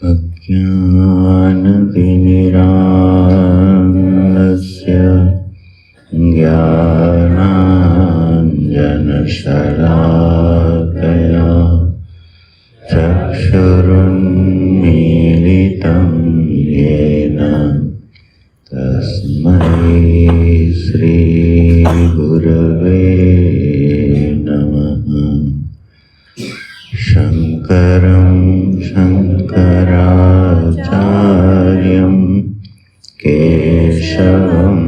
अज्ञानतिमिरान्धस्य ज्ञानाञ्जनशलाकया चक्षुरुन्मीलितं येन तस्मै श्रीगुरवे नमः। शङ्करं शङ्कराचार्यं केशवं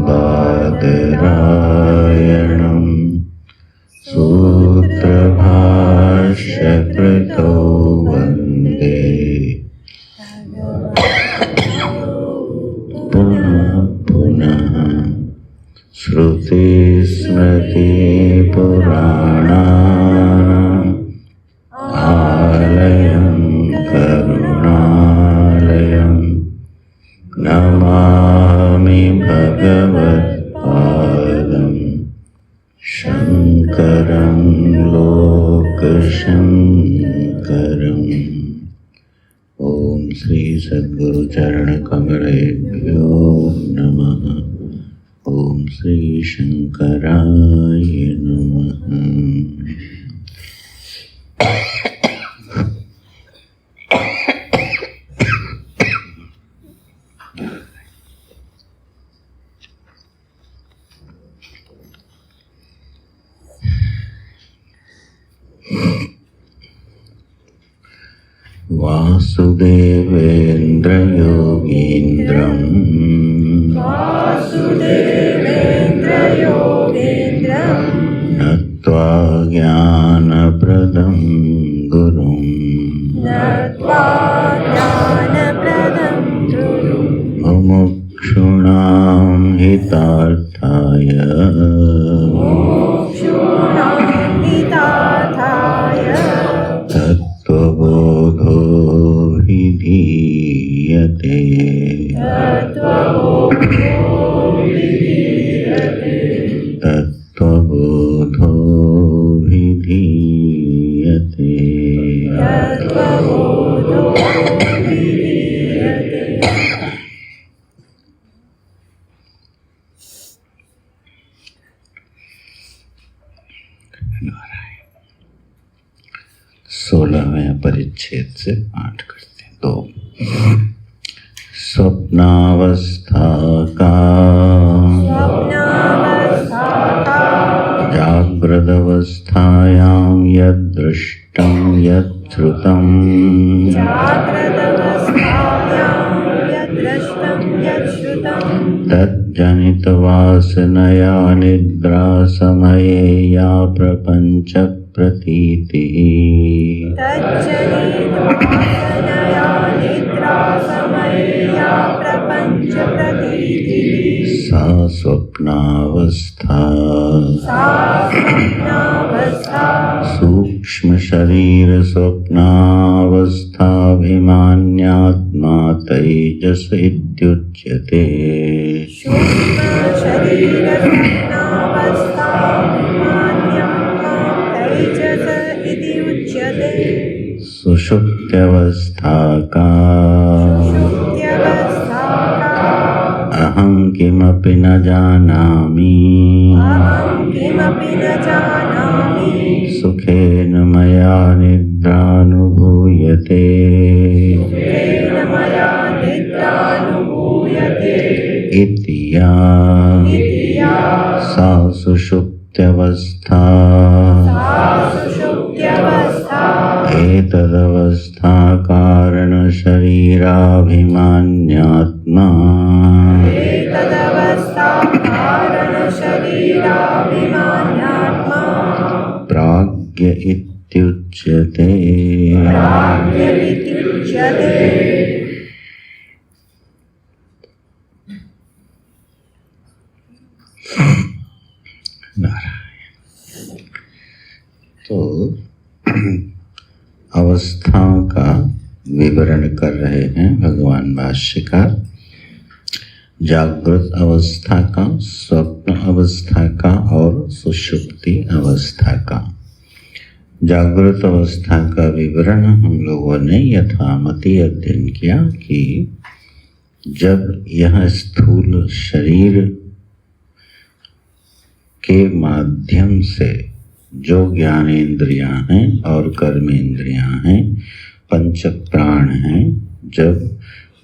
बादरायणं सूत्रभाष्यकृतौ वन्दे पुनः पुनः। श्रुतिस्मृतिपुराणानाम् आलयं करुणालयं नमामि भगवत्पादं शङ्करं लोकशङ्करम्। ॐ श्री सद्गुरु चरण कमलेभ्यो नमः। ॐ श्री शङ्कराय नमः। वासुदेवेन्द्र योगीन्द्रं नत्वा ज्ञानप्रदं गुरुं मुमुक्षूणां हितार्थाय तत्त्वबोधो विधीयते। तत्त्वबोधो विधीयते। सोलहवें परिच्छेद से पाठ करते हैं। 2 स्वप्नावस्था का जाग्रदवस्थायां यद्दृष्टं यच्छ्रुतं तज्जनितवासनया निद्रासमये या प्रपञ्च प्रतीतिः सा स्वप्नावस्था। सूक्ष्म शरीर स्वप्नावस्थाभिमान्यात्मा तैजस इत्युच्यते। सुषुप्त्यवस्था का अहं किमपि न जानामि सुखेन मया निद्रानुभूयते। इति या सा सुषुप्त्यवस्था एतदवस्था कारण शरीराभिमान्यात्मा प्राज्ञ इत्युच्यते। तो अवस्थाओं का विवरण कर रहे हैं भगवान भाष्यकार। जागृत अवस्था का, स्वप्न अवस्था का और सुषुप्ति अवस्था का। जागृत अवस्था का विवरण हम लोगों ने यथामति अध्ययन किया कि जब यह स्थूल शरीर के माध्यम से जो ज्ञानेंद्रियां हैं और कर्मेंद्रियां हैं, पंच प्राण हैं, जब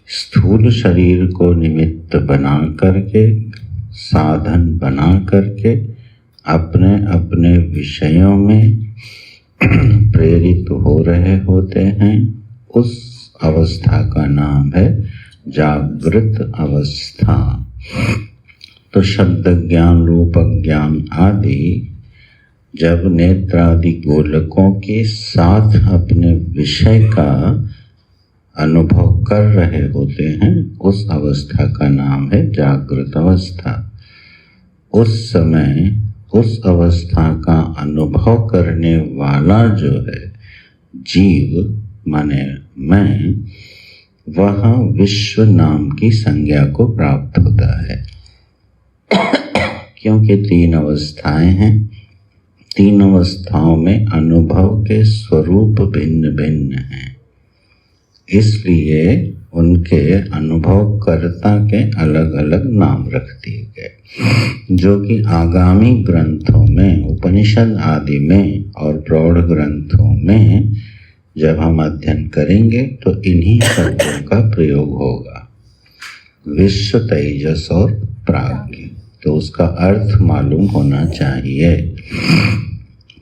स्थूल शरीर को निमित्त बना करके, साधन बना करके अपने अपने विषयों में प्रेरित हो रहे होते हैं, उस अवस्था का नाम है जागृत अवस्था। तो शब्द ज्ञान, रूप ज्ञान आदि जब नेत्रादि गोलकों के साथ अपने विषय का अनुभव कर रहे होते हैं, उस अवस्था का नाम है जागृत अवस्था। उस समय उस अवस्था का अनुभव करने वाला जो है जीव माने मैं, वह विश्व नाम की संज्ञा को प्राप्त होता है। क्योंकि तीन अवस्थाएं हैं, तीन अवस्थाओं में अनुभव के स्वरूप भिन्न भिन्न हैं, इसलिए उनके अनुभवकर्ता के अलग अलग नाम रख दिए गए, जो कि आगामी ग्रंथों में, उपनिषद आदि में और प्रौढ़ ग्रंथों में जब हम अध्ययन करेंगे तो इन्हीं शब्दों का प्रयोग होगा। विश्व, तेजस और प्राज्ञ, तो उसका अर्थ मालूम होना चाहिए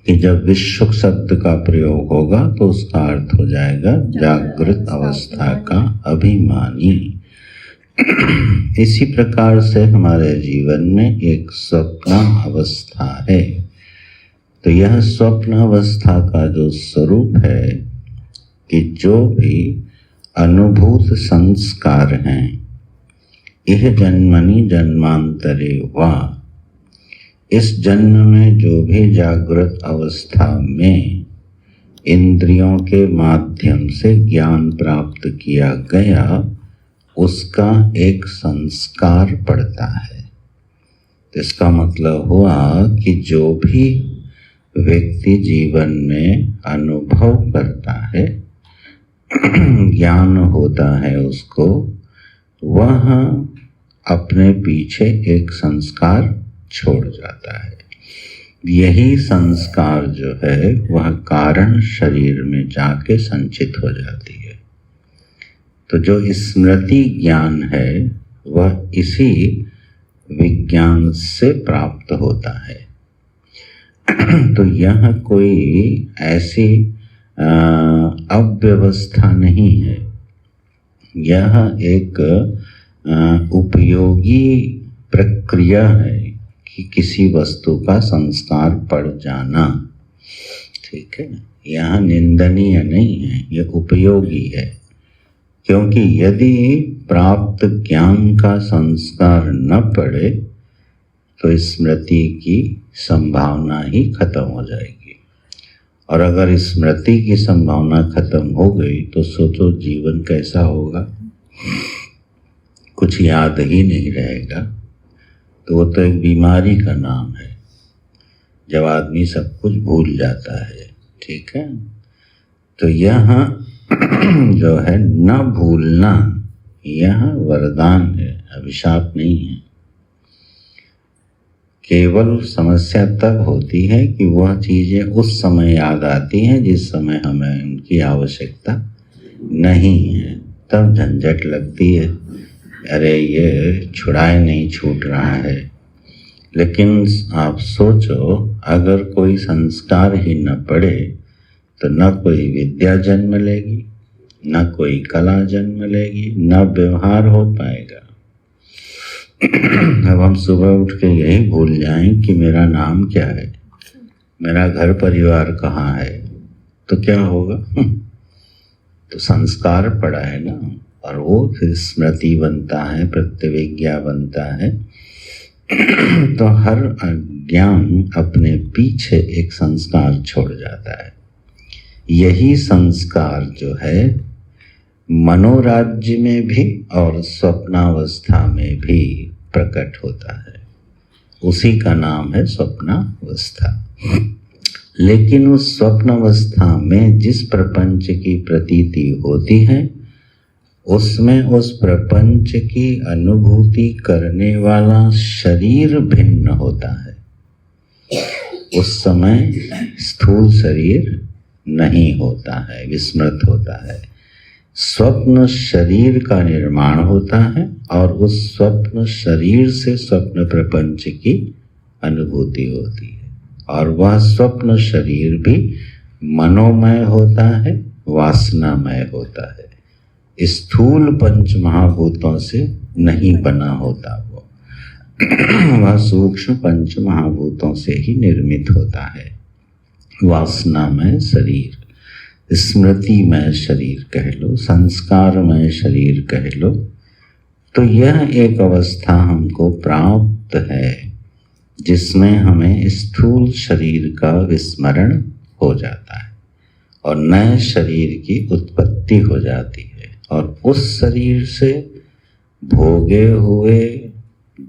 कि जब विश्व शब्द का प्रयोग होगा तो उसका अर्थ हो जाएगा जागृत अवस्था का अभिमानी। इसी प्रकार से हमारे जीवन में एक स्वप्न अवस्था है। तो यह स्वप्न अवस्था का जो स्वरूप है कि जो भी अनुभूत संस्कार हैं, यह जन्मनि जन्मांतरे वा, इस जन्म में जो भी जागृत अवस्था में इंद्रियों के माध्यम से ज्ञान प्राप्त किया गया, उसका एक संस्कार पड़ता है। तो इसका मतलब हुआ कि जो भी व्यक्ति जीवन में अनुभव करता है, ज्ञान होता है उसको, वह अपने पीछे एक संस्कार छोड़ जाता है। यही संस्कार जो है वह कारण शरीर में जाके संचित हो जाती है। तो जो स्मृति ज्ञान है वह इसी विज्ञान से प्राप्त होता है। तो यह कोई ऐसी अव्यवस्था नहीं है, यह एक उपयोगी प्रक्रिया है कि किसी वस्तु का संस्कार पड़ जाना। ठीक है, यहाँ निंदनीय नहीं है, यह उपयोगी है। क्योंकि यदि प्राप्त ज्ञान का संस्कार न पड़े तो स्मृति की संभावना ही खत्म हो जाएगी, और अगर स्मृति की संभावना खत्म हो गई तो सोचो जीवन कैसा होगा। कुछ याद ही नहीं रहेगा, तो वो तो एक बीमारी का नाम है, जब आदमी सब कुछ भूल जाता है। ठीक है, तो यह जो है न भूलना, यह वरदान है, अभिशाप नहीं है। केवल समस्या तब होती है कि वह चीज़ें उस समय याद आती हैं जिस समय हमें उनकी आवश्यकता नहीं है, तब झंझट लगती है, अरे ये छुड़ाए नहीं छूट रहा है। लेकिन आप सोचो, अगर कोई संस्कार ही न पड़े तो न कोई विद्या जन्म लेगी, न कोई कला जन्म लेगी, न व्यवहार हो पाएगा। अब हम सुबह उठ के यही भूल जाएं कि मेरा नाम क्या है, मेरा घर परिवार कहाँ है, तो क्या होगा? तो संस्कार पड़ा है ना, और वो फिर स्मृति बनता है, प्रत्यविज्ञा बनता है। तो हर ज्ञान अपने पीछे एक संस्कार छोड़ जाता है। यही संस्कार जो है मनोराज्य में भी और स्वप्नावस्था में भी प्रकट होता है, उसी का नाम है स्वप्नावस्था। लेकिन उस स्वप्न अवस्था में जिस प्रपंच की प्रतीति होती है उसमें उस प्रपंच की अनुभूति करने वाला शरीर भिन्न होता है। उस समय स्थूल शरीर नहीं होता है, विस्मृत होता है। स्वप्न शरीर का निर्माण होता है और उस स्वप्न शरीर से स्वप्न प्रपंच की अनुभूति होती है, और वह स्वप्न शरीर भी मनोमय होता है, वासनामय होता है। स्थूल पंच महाभूतों से नहीं बना होता वो वह सूक्ष्म पंच महाभूतों से ही निर्मित होता है। वासनामय शरीर, स्मृतिमय शरीर कह लो, संस्कारमय शरीर कह लो, तो यह एक अवस्था हमको प्राप्त है जिसमें हमें स्थूल शरीर का विस्मरण हो जाता है और नए शरीर की उत्पत्ति हो जाती है, और उस शरीर से भोगे हुए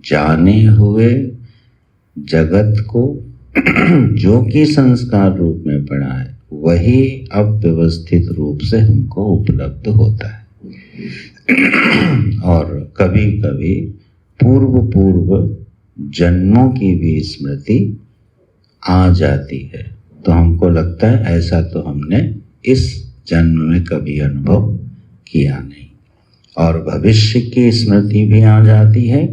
जाने हुए जगत को जो कि संस्कार रूप में पड़ा है वही अब व्यवस्थित रूप से हमको उपलब्ध होता है। और कभी कभी पूर्व जन्मों की भी स्मृति आ जाती है, तो हमको लगता है ऐसा तो हमने इस जन्म में कभी अनुभव किया नहीं, और भविष्य की स्मृति भी आ जाती है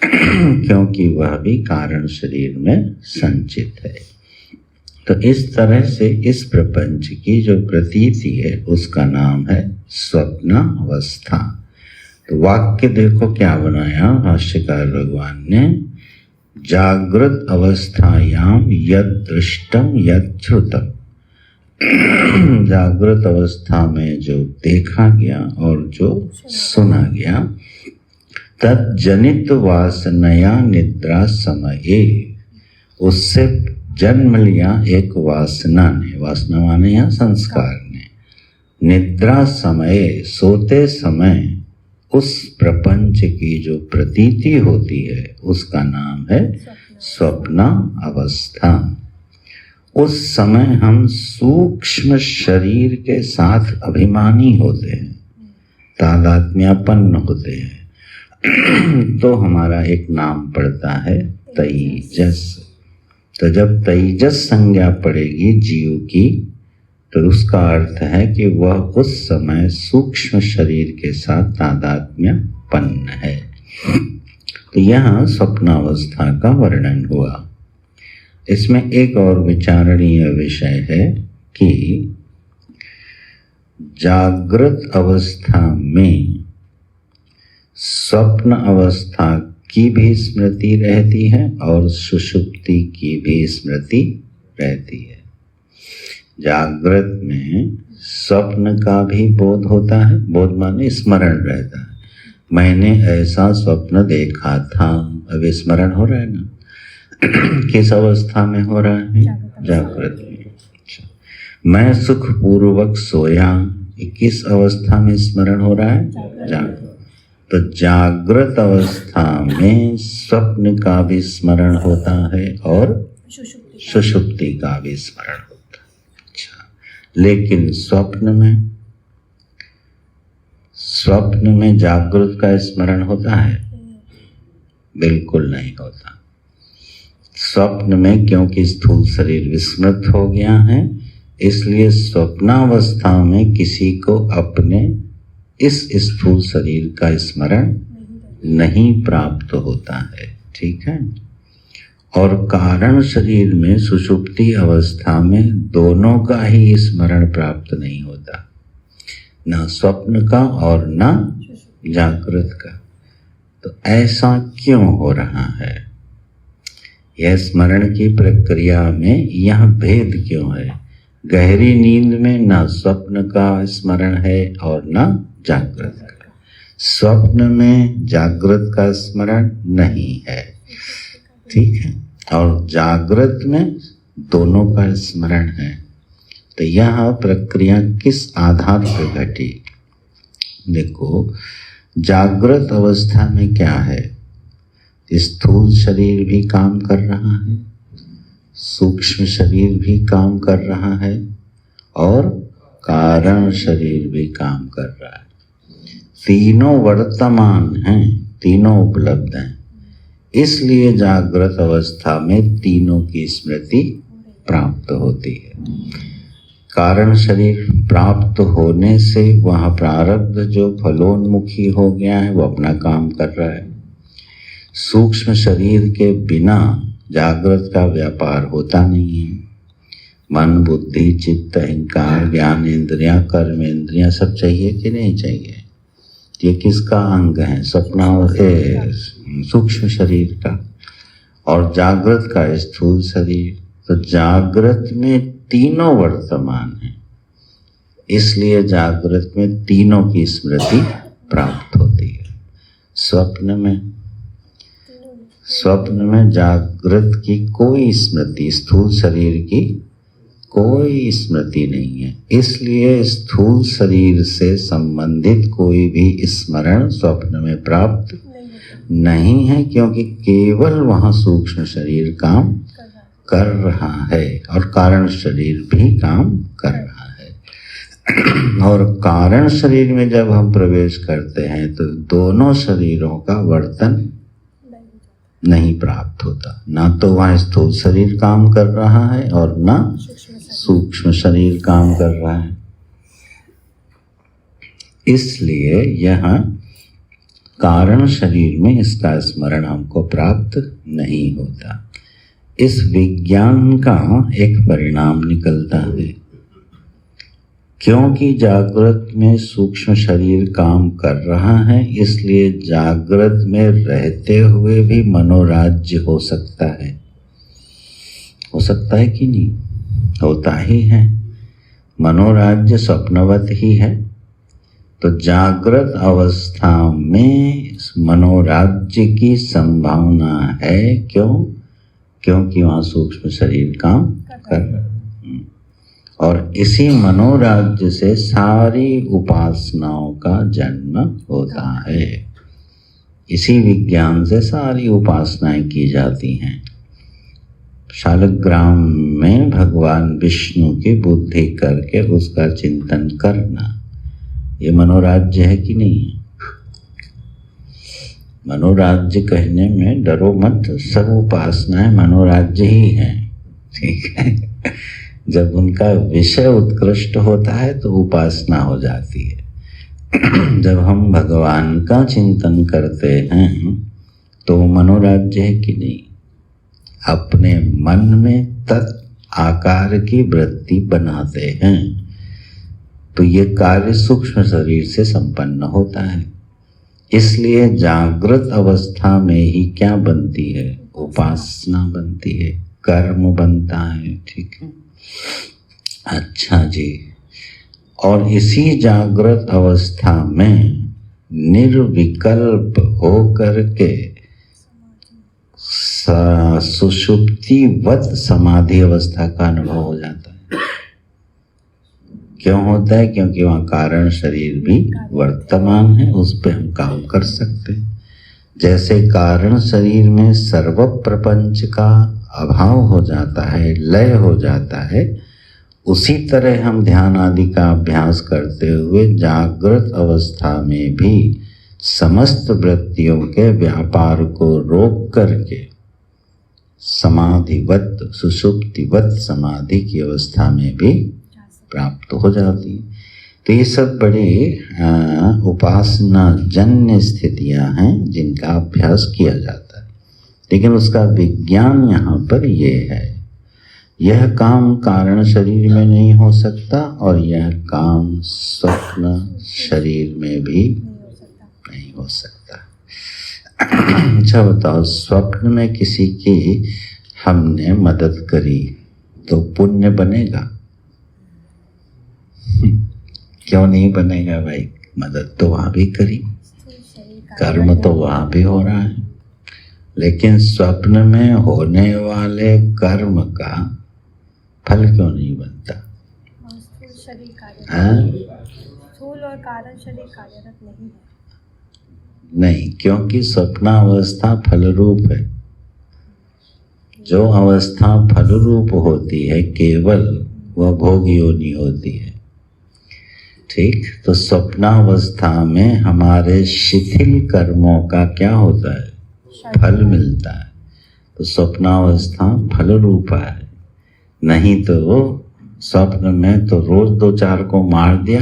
क्योंकि वह भी कारण शरीर में संचित है। तो इस तरह से इस प्रपंच की जो प्रतीति है उसका नाम है स्वप्न अवस्था। तो वाक्य देखो क्या बनाया भाष्यकार भगवान ने, जागृत अवस्थायाम यद दृष्टम यद श्रुतम। जागृत अवस्था में जो देखा गया और जो सुना गया, तज्जनित वासनया निद्रा समये, उससे जन्म लिया एक वासना ने, वासना माने या संस्कार ने, निद्रा समय, सोते समय उस प्रपंच की जो प्रतीति होती है उसका नाम है स्वप्न अवस्था। उस समय हम सूक्ष्म शरीर के साथ अभिमानी होते हैं, तादात्म्यपन्न होते हैं तो हमारा एक नाम पड़ता है तेजस। तो जब तेजस संज्ञा पड़ेगी जीव की, तो उसका अर्थ है कि वह उस समय सूक्ष्म शरीर के साथ तादात्म्यपन्न है। तो यहाँ स्वप्नावस्था का वर्णन हुआ। इसमें एक और विचारणीय विषय है कि जागृत अवस्था में स्वप्न अवस्था की भी स्मृति रहती है और सुषुप्ति की भी स्मृति रहती है। जागृत में स्वप्न का भी बोध होता है, बोध माने स्मरण रहता है, मैंने ऐसा स्वप्न देखा था, अब स्मरण हो रहा है ना। किस अवस्था में हो रहा है? जागृत में। अच्छा, मैं सुखपूर्वक सोया, किस अवस्था में स्मरण हो रहा है? जागृत। तो जागृत अवस्था में स्वप्न का भी स्मरण होता है और सुषुप्ति का भी स्मरण होता है। अच्छा, लेकिन स्वप्न में जागृत का स्मरण होता है? बिल्कुल नहीं होता। स्वप्न में क्योंकि स्थूल शरीर विस्मृत हो गया है, इसलिए स्वप्नावस्था में किसी को अपने इस स्थूल शरीर का स्मरण नहीं प्राप्त होता है। ठीक है। और कारण शरीर में सुषुप्ति अवस्था में दोनों का ही स्मरण प्राप्त नहीं होता, ना स्वप्न का और ना जागृत का। तो ऐसा क्यों हो रहा है? यह स्मरण की प्रक्रिया में यह भेद क्यों है? गहरी नींद में ना स्वप्न का स्मरण है और ना जागृत का। स्वप्न में जागृत का स्मरण नहीं है, ठीक है, और जागृत में दोनों का स्मरण है। तो यह प्रक्रिया किस आधार पर घटी? देखो, जागृत अवस्था में क्या है? स्थूल शरीर भी काम कर रहा है, सूक्ष्म शरीर भी काम कर रहा है और कारण शरीर भी काम कर रहा है। तीनों वर्तमान हैं, तीनों उपलब्ध हैं। इसलिए जागृत अवस्था में तीनों की स्मृति प्राप्त होती है। कारण शरीर प्राप्त होने से वह प्रारब्ध जो फलोन्मुखी हो गया है वो अपना काम कर रहा है। सूक्ष्म शरीर के बिना जागृत का व्यापार होता नहीं है। मन, बुद्धि, चित्त, अहंकार, ज्ञान इंद्रियां, कर्म इंद्रियां सब चाहिए कि नहीं चाहिए? ये किसका अंग है? सूक्ष्म शरीर का। और जागृत का स्थूल शरीर। तो जागृत में तीनों वर्तमान है, इसलिए जागृत में तीनों की स्मृति प्राप्त होती है। स्वप्न में जागृत की कोई स्मृति, स्थूल शरीर की कोई स्मृति नहीं है। इसलिए स्थूल शरीर से संबंधित कोई भी स्मरण स्वप्न में प्राप्त नहीं है, क्योंकि केवल वहाँ सूक्ष्म शरीर काम कर रहा है और कारण शरीर भी काम कर रहा है। और कारण शरीर में जब हम प्रवेश करते हैं तो दोनों शरीरों का वर्तन नहीं प्राप्त होता। ना तो वहाँ स्थूल शरीर काम कर रहा है और ना सूक्ष्म शरीर काम कर रहा है। इसलिए यहाँ कारण शरीर में इसका स्मरण हमको प्राप्त नहीं होता। इस विज्ञान का एक परिणाम निकलता है, क्योंकि जागृत में सूक्ष्म शरीर काम कर रहा है, इसलिए जागृत में रहते हुए भी मनोराज्य हो सकता है। हो सकता है कि नहीं? होता ही है। मनोराज्य स्वप्नवत ही है। तो जागृत अवस्था में मनोराज्य की संभावना है। क्यों? क्योंकि वहाँ सूक्ष्म शरीर काम कर रहा है। और इसी मनोराज्य से सारी उपासनाओं का जन्म होता है। इसी विज्ञान से सारी उपासनाएं की जाती हैं। शालग्राम में भगवान विष्णु की बुद्धि करके उसका चिंतन करना, ये मनोराज्य है कि नहीं है? मनोराज्य कहने में डरो मत, सब उपासनाएं मनोराज्य ही हैं। ठीक है? जब उनका विषय उत्कृष्ट होता है तो उपासना हो जाती है। जब हम भगवान का चिंतन करते हैं तो मनोराज्य है कि नहीं? अपने मन में तत् आकार की वृत्ति बनाते हैं तो ये कार्य सूक्ष्म शरीर से संपन्न होता है। इसलिए जागृत अवस्था में ही क्या बनती है? उपासना बनती है, कर्म बनता है। ठीक है? अच्छा जी। और इसी जागृत अवस्था में निर्विकल्प होकर के सुषुप्तिवत समाधि अवस्था का अनुभव हो जाता है। क्यों होता है? क्योंकि वहाँ कारण शरीर भी वर्तमान है, उस पर हम काम कर सकते हैं। जैसे कारण शरीर में सर्व प्रपंच का अभाव हो जाता है, लय हो जाता है, उसी तरह हम ध्यान आदि का अभ्यास करते हुए जागृत अवस्था में भी समस्त वृत्तियों के व्यापार को रोक करके समाधिवत, सुषुप्तिवत समाधि की अवस्था में भी प्राप्त हो जाती है। तो ये सब बड़े उपासना जन्य स्थितियां हैं जिनका अभ्यास किया जाता है। लेकिन उसका विज्ञान यहाँ पर ये है, यह काम कारण शरीर में नहीं हो सकता और यह काम स्वप्न शरीर में भी नहीं हो सकता। अच्छा बताओ, स्वप्न में किसी की हमने मदद करी तो पुण्य बनेगा? क्यों नहीं बनेगा भाई? मदद तो वहाँ भी करी, कर्म तो वहाँ भी हो रहा है, लेकिन स्वप्न में होने वाले कर्म का फल क्यों नहीं बनता? स्थूल और कारण शरीर कार्यरत नहीं है। नहीं, क्योंकि स्वप्नावस्था फल रूप है। जो अवस्था फल रूप होती है केवल वह भोग योनि होती है। ठीक, तो स्वप्नावस्था में हमारे शिथिल कर्मों का क्या होता है? फल मिलता है। तो स्वप्नावस्था फल रूपा है। नहीं तो स्वप्न में तो रोज 2-4 को मार दिया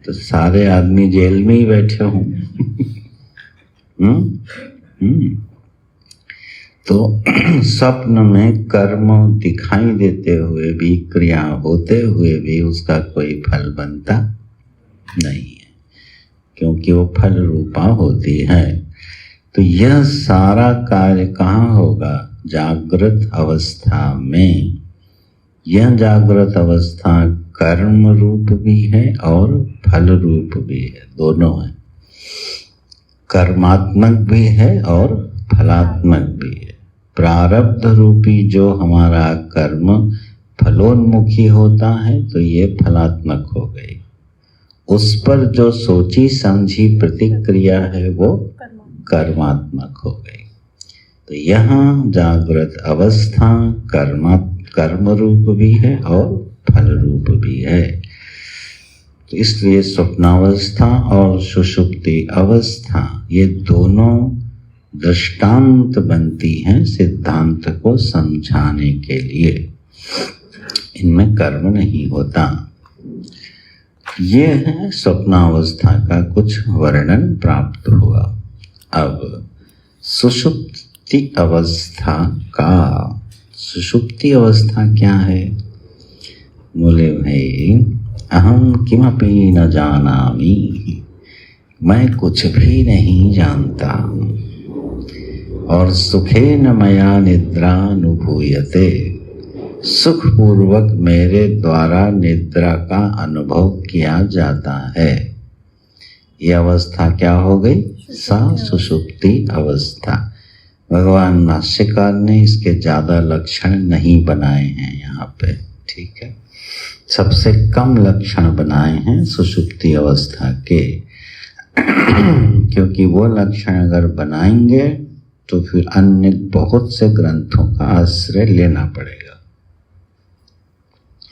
तो सारे आदमी जेल में ही बैठे हों। तो स्वप्न में कर्म दिखाई देते हुए भी, क्रिया होते हुए भी उसका कोई फल बनता नहीं है, क्योंकि वो फल रूपा होती है। तो यह सारा कार्य कहाँ होगा? जागृत अवस्था में। यह जागृत अवस्था कर्म रूप भी है और फल रूप भी है, दोनों है। कर्मात्मक भी है और फलात्मक भी है। प्रारब्ध रूपी जो हमारा कर्म फलोन्मुखी होता है तो ये फलात्मक हो गई। उस पर जो सोची समझी प्रतिक्रिया है वो कर्मात्मक हो गई। तो यहाँ जागृत अवस्था कर्म रूप भी है और फल रूप भी है। तो इसलिए स्वप्नावस्था और सुषुप्ति अवस्था ये दोनों दृष्टांत बनती हैं सिद्धांत को समझाने के लिए। इनमें कर्म नहीं होता। ये है स्वप्नावस्था का कुछ वर्णन प्राप्त हुआ। अब सुषुप्ति अवस्था का, सुषुप्ति अवस्था क्या है? बोले भाई, अहम किमपि न जानामि, मैं कुछ भी नहीं जानता हूँ। और सुखेन मया निद्रानुभूयते, सुखपूर्वक मेरे द्वारा निद्रा का अनुभव किया जाता है। यह अवस्था क्या हो गई? सा सुषुप्ति अवस्था। भगवान नास्यकार ने इसके ज़्यादा लक्षण नहीं बनाए हैं यहाँ पे, ठीक है। सबसे कम लक्षण बनाए हैं सुषुप्ति अवस्था के, क्योंकि वो लक्षण अगर बनाएंगे तो फिर अन्य बहुत से ग्रंथों का आश्रय लेना पड़ेगा।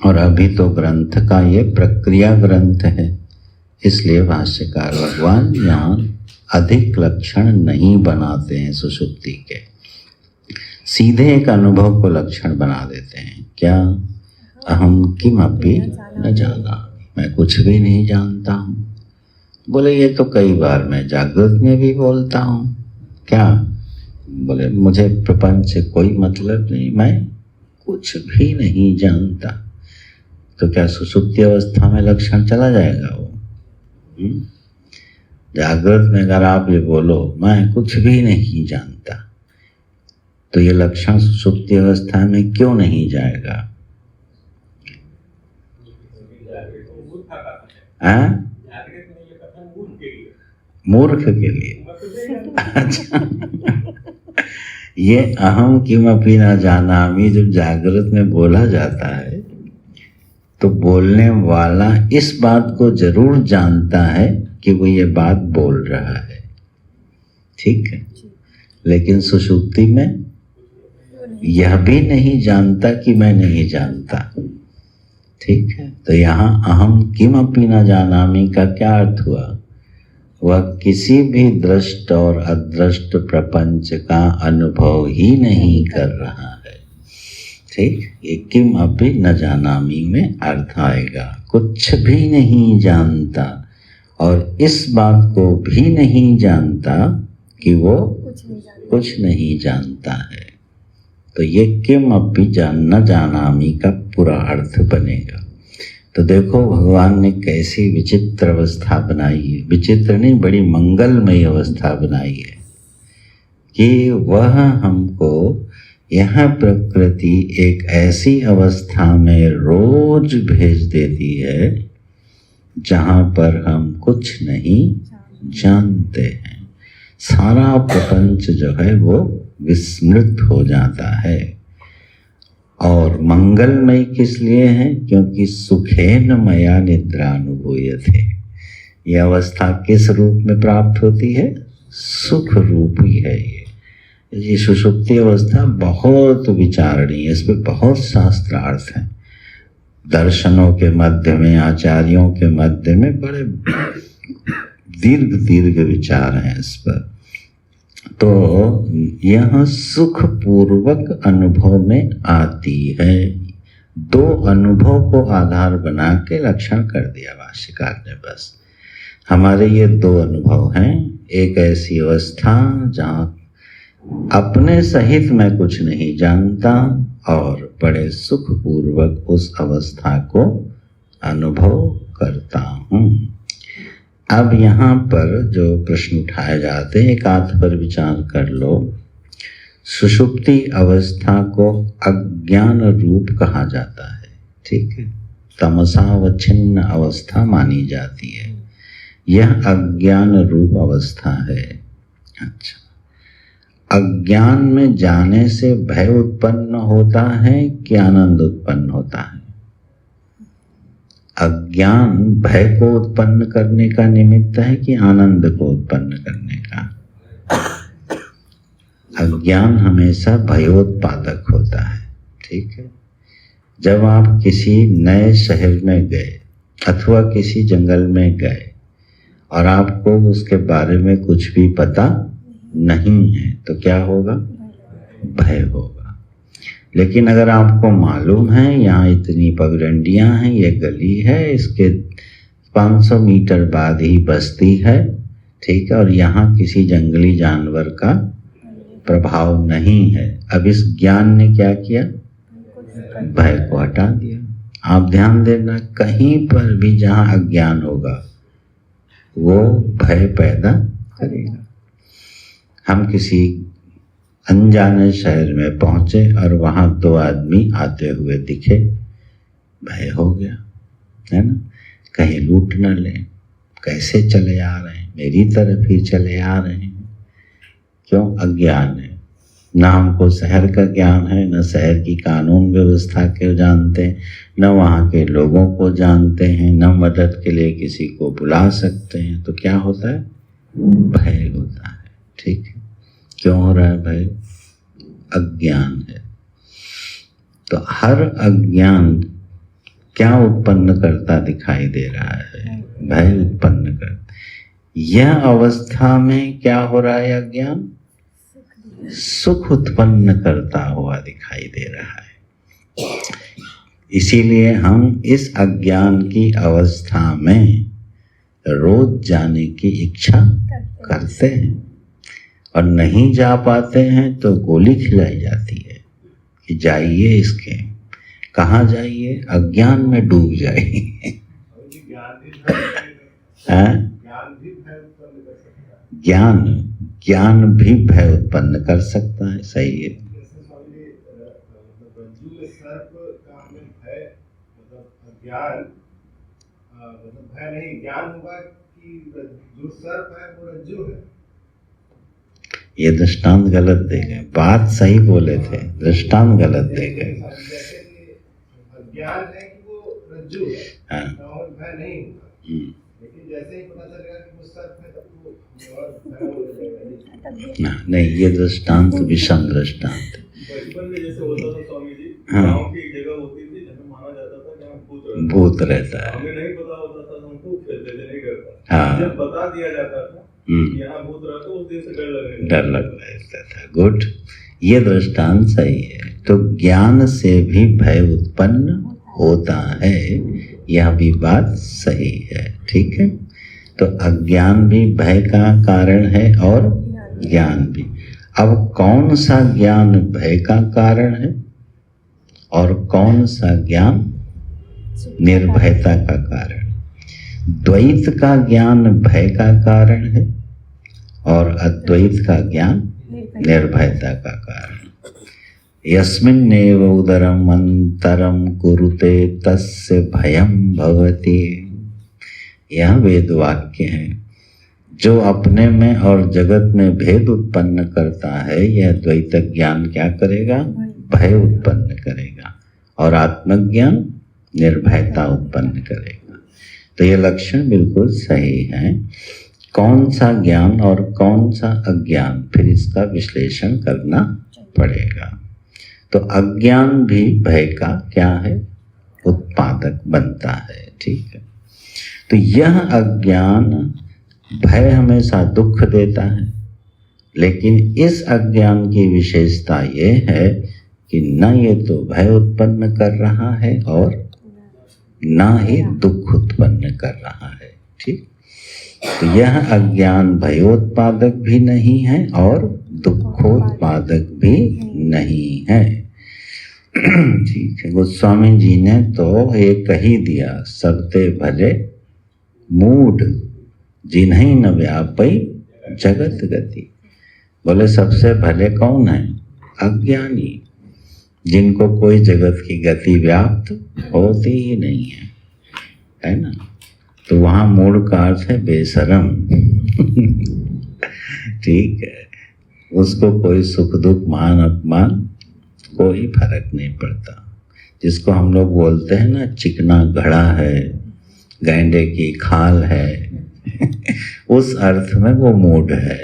और अभी तो ग्रंथ का ये प्रक्रिया ग्रंथ है, इसलिए भाष्यकार भगवान यहाँ अधिक लक्षण नहीं बनाते हैं सुषुप्ति के। सीधे एक अनुभव को लक्षण बना देते हैं। क्या? अहम किमपि न जाना, मैं कुछ भी नहीं जानता हूँ। बोले ये तो कई बार मैं जागृत में भी बोलता हूँ। क्या? बोले मुझे प्रपंच से कोई मतलब नहीं, मैं कुछ भी नहीं जानता। तो क्या सुषुप्ति अवस्था में लक्षण चला जाएगा वो? जागृत में अगर आप ये बोलो मैं कुछ भी नहीं जानता, तो ये लक्षण सुषुप्ति अवस्था में क्यों नहीं जाएगा? मूर्ख के लिए। अच्छा, ये अहम किमपि न जानामि जब जागृत में बोला जाता है तो बोलने वाला इस बात को जरूर जानता है कि वो ये बात बोल रहा है, ठीक है। लेकिन सुषुप्ति में यह भी नहीं जानता कि मैं नहीं जानता, ठीक है। तो यहाँ अहम किमपि न जानामि का क्या अर्थ हुआ? वह किसी भी दृष्ट और अदृष्ट प्रपंच का अनुभव ही नहीं कर रहा है, ठीक। ये किमपि न जानामि में अर्थ आएगा कुछ भी नहीं जानता, और इस बात को भी नहीं जानता कि वो कुछ नहीं जानता है। तो ये किमपि न जानामि का पूरा अर्थ बनेगा। तो देखो भगवान ने कैसी विचित्र अवस्था बनाई है। विचित्र नहीं, बड़ी मंगलमयी अवस्था बनाई है कि वह हमको यह प्रकृति एक ऐसी अवस्था में रोज भेज देती है जहाँ पर हम कुछ नहीं जानते हैं। सारा प्रपंच जो है वो विस्मृत हो जाता है। और मंगलमय किस लिए है? क्योंकि सुखेन मया निद्रानुभूयते। यह अवस्था किस रूप में प्राप्त होती है? सुख रूपी है। ये सुषुप्ति अवस्था बहुत विचारणीय है, इसमें बहुत शास्त्रार्थ हैं। दर्शनों के मध्य में, आचार्यों के मध्य में बड़े दीर्घ दीर्घ विचार हैं इस पर। तो यह सुखपूर्वक अनुभव में आती है। दो अनुभव को आधार बना के लक्षण कर दिया भाष्यकार ने। बस हमारे ये दो अनुभव हैं। एक ऐसी अवस्था जहाँ अपने सहित मैं कुछ नहीं जानता और बड़े सुखपूर्वक उस अवस्था को अनुभव करता हूँ। अब यहाँ पर जो प्रश्न उठाए जाते हैं, एक आध पर विचार कर लो। सुषुप्ति अवस्था को अज्ञान रूप कहा जाता है, ठीक है, तमसावच्छिन्न अवस्था मानी जाती है। यह अज्ञान रूप अवस्था है। अच्छा, अज्ञान में जाने से भय उत्पन्न होता है कि आनंद उत्पन्न होता है? अज्ञान भय को उत्पन्न करने का निमित्त है कि आनंद को उत्पन्न करने का? अज्ञान हमेशा भयोत्पादक होता है, ठीक है। जब आप किसी नए शहर में गए अथवा किसी जंगल में गए और आपको उसके बारे में कुछ भी पता नहीं है तो क्या होगा? भय होगा। लेकिन अगर आपको मालूम है यहाँ इतनी पगडंडियां हैं, ये गली है, इसके 500 मीटर बाद ही बस्ती है, ठीक है, और यहाँ किसी जंगली जानवर का प्रभाव नहीं है। अब इस ज्ञान ने क्या किया? भय को हटा दिया। आप ध्यान देना, कहीं पर भी जहाँ अज्ञान होगा वो भय पैदा करेगा। हम किसी अनजाने शहर में पहुंचे और वहां दो आदमी आते हुए दिखे, भय हो गया, है ना। कहीं लूट न लें, कैसे चले आ रहे हैं, मेरी तरफ ही चले आ रहे हैं। क्यों? अज्ञान है। न हमको शहर का ज्ञान है, न शहर की कानून व्यवस्था के जानते हैं, न वहाँ के लोगों को जानते हैं, न मदद के लिए किसी को बुला सकते हैं। तो क्या होता है? भय होता है, ठीक है। क्यों हो रहा है भय? अज्ञान है। तो हर अज्ञान क्या उत्पन्न करता दिखाई दे रहा है? भय उत्पन्न करता। यह अवस्था में क्या हो रहा है? अज्ञान सुख उत्पन्न करता हुआ दिखाई दे रहा है। इसीलिए हम इस अज्ञान की अवस्था में रोज जाने की इच्छा करते हैं और नहीं जा पाते हैं तो गोली खिलाई जाती है कि जाइए, इसके कहाँ जाइए? अज्ञान में डूब जाइए। ज्ञान भी भय उत्पन्न कर सकता है, सही है। भय नहीं, ज्ञान होगा कि जो सर्प है वो रज्जु है। ये दृष्टांत गलत दे गए। बात सही बोले थे, दृष्टांत गलत दे गए। ज्ञान है कि वो रज्जु है, हाँ। और भय नहीं होगा। लेकिन जैसे ही पता चलेगा कि वो सर्प है तब वो और भय हो जाएगा। नहीं, ये दृष्टांत विषम दृष्टांत। बचपन में जैसे होता था स्वामी जी, हाँ। गांव की एक जगह होती थी जहाँ माना जाता था कि यहाँ भूत रहता है। हमें नहीं पता होता था, हम खूब खेलते थे, नहीं करता। हाँ। जब बता दिया जाता था कि यहाँ भूत रहता, उस दिन से डर लगने लगता था। गुड, ये दृष्टांत सही है। तो ज्ञान से भी भय उत्पन्न होता है, यह भी बात सही है, ठीक है। तो अज्ञान भी भय का कारण है और ज्ञान भी। अब कौन सा ज्ञान भय का कारण है और कौन सा ज्ञान निर्भयता का कारण? द्वैत का ज्ञान भय का कारण है और अद्वैत का ज्ञान निर्भयता का कारण। यस्मिन्नेव उदरम अंतरम कुरुते तस्य भयम भवति। यह वेद वाक्य है। जो अपने में और जगत में भेद उत्पन्न करता है, यह द्वैत ज्ञान क्या करेगा? भय उत्पन्न करेगा। और आत्मज्ञान निर्भयता उत्पन्न करेगा। तो ये लक्षण बिल्कुल सही है। कौन सा ज्ञान और कौन सा अज्ञान, फिर इसका विश्लेषण करना पड़ेगा। तो अज्ञान भी भय का क्या है, उत्पादक बनता है। ठीक है, तो यह अज्ञान, भय हमेशा दुख देता है, लेकिन इस अज्ञान की विशेषता ये है कि न ये तो भय उत्पन्न कर रहा है और न ही दुख उत्पन्न कर रहा है। ठीक, तो यह अज्ञान भयोत्पादक भी नहीं है और दुखोत्पादक भी नहीं है। ठीक है, गोस्वामी जी ने तो ये कही दिया, सबते भले मूढ़ जिन्हीं न व्यापई जगत गति। बोले सबसे भले कौन है, अज्ञानी, जिनको कोई जगत की गति व्याप्त होती ही नहीं है ना। तो वहाँ मूढ़ का अर्थ है बेशरम। ठीक है, उसको कोई सुख दुख मान अपमान कोई फर्क नहीं पड़ता। जिसको हम लोग बोलते हैं ना, चिकना घड़ा है, गैंडे की खाल है, उस अर्थ में वो मूढ़ है,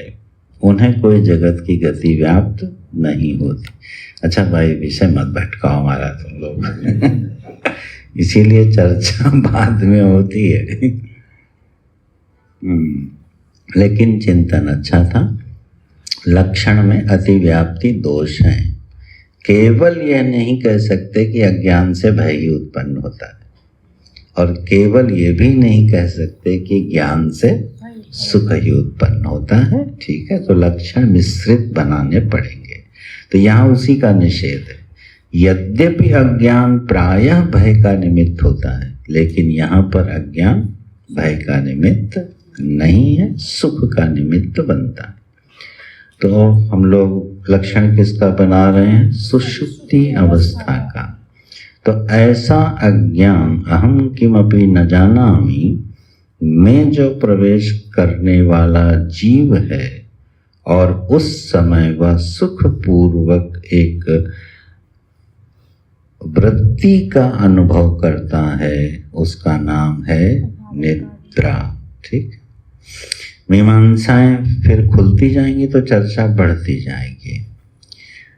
उन्हें कोई जगत की गति व्याप्त नहीं होती। अच्छा भाई, विषय मत भटकाओ हमारा तुम लोग। इसीलिए चर्चा बाद में होती है। लेकिन चिंतन अच्छा था। लक्षण में अतिव्याप्ति दोष है। केवल यह नहीं कह सकते कि अज्ञान से भय ही उत्पन्न होता है, और केवल ये भी नहीं कह सकते कि ज्ञान से सुख ही उत्पन्न होता है। ठीक है, तो लक्षण मिश्रित बनाने पड़ेंगे। तो यहाँ उसी का निषेध है। यद्यपि अज्ञान प्रायः भय का निमित्त होता है, लेकिन यहाँ पर अज्ञान भय का निमित्त नहीं है, सुख का निमित्त बनता है। तो हम लोग लक्षण किसका बना रहे हैं, सुषुप्ति अवस्था का। तो ऐसा अज्ञान, अहम किमपि न जानामि, में जो प्रवेश करने वाला जीव है और उस समय वह सुख पूर्वक एक वृत्ति का अनुभव करता है, उसका नाम है निद्रा। ठीक, मीमांसाएं फिर खुलती जाएंगी तो चर्चा बढ़ती जाएगी।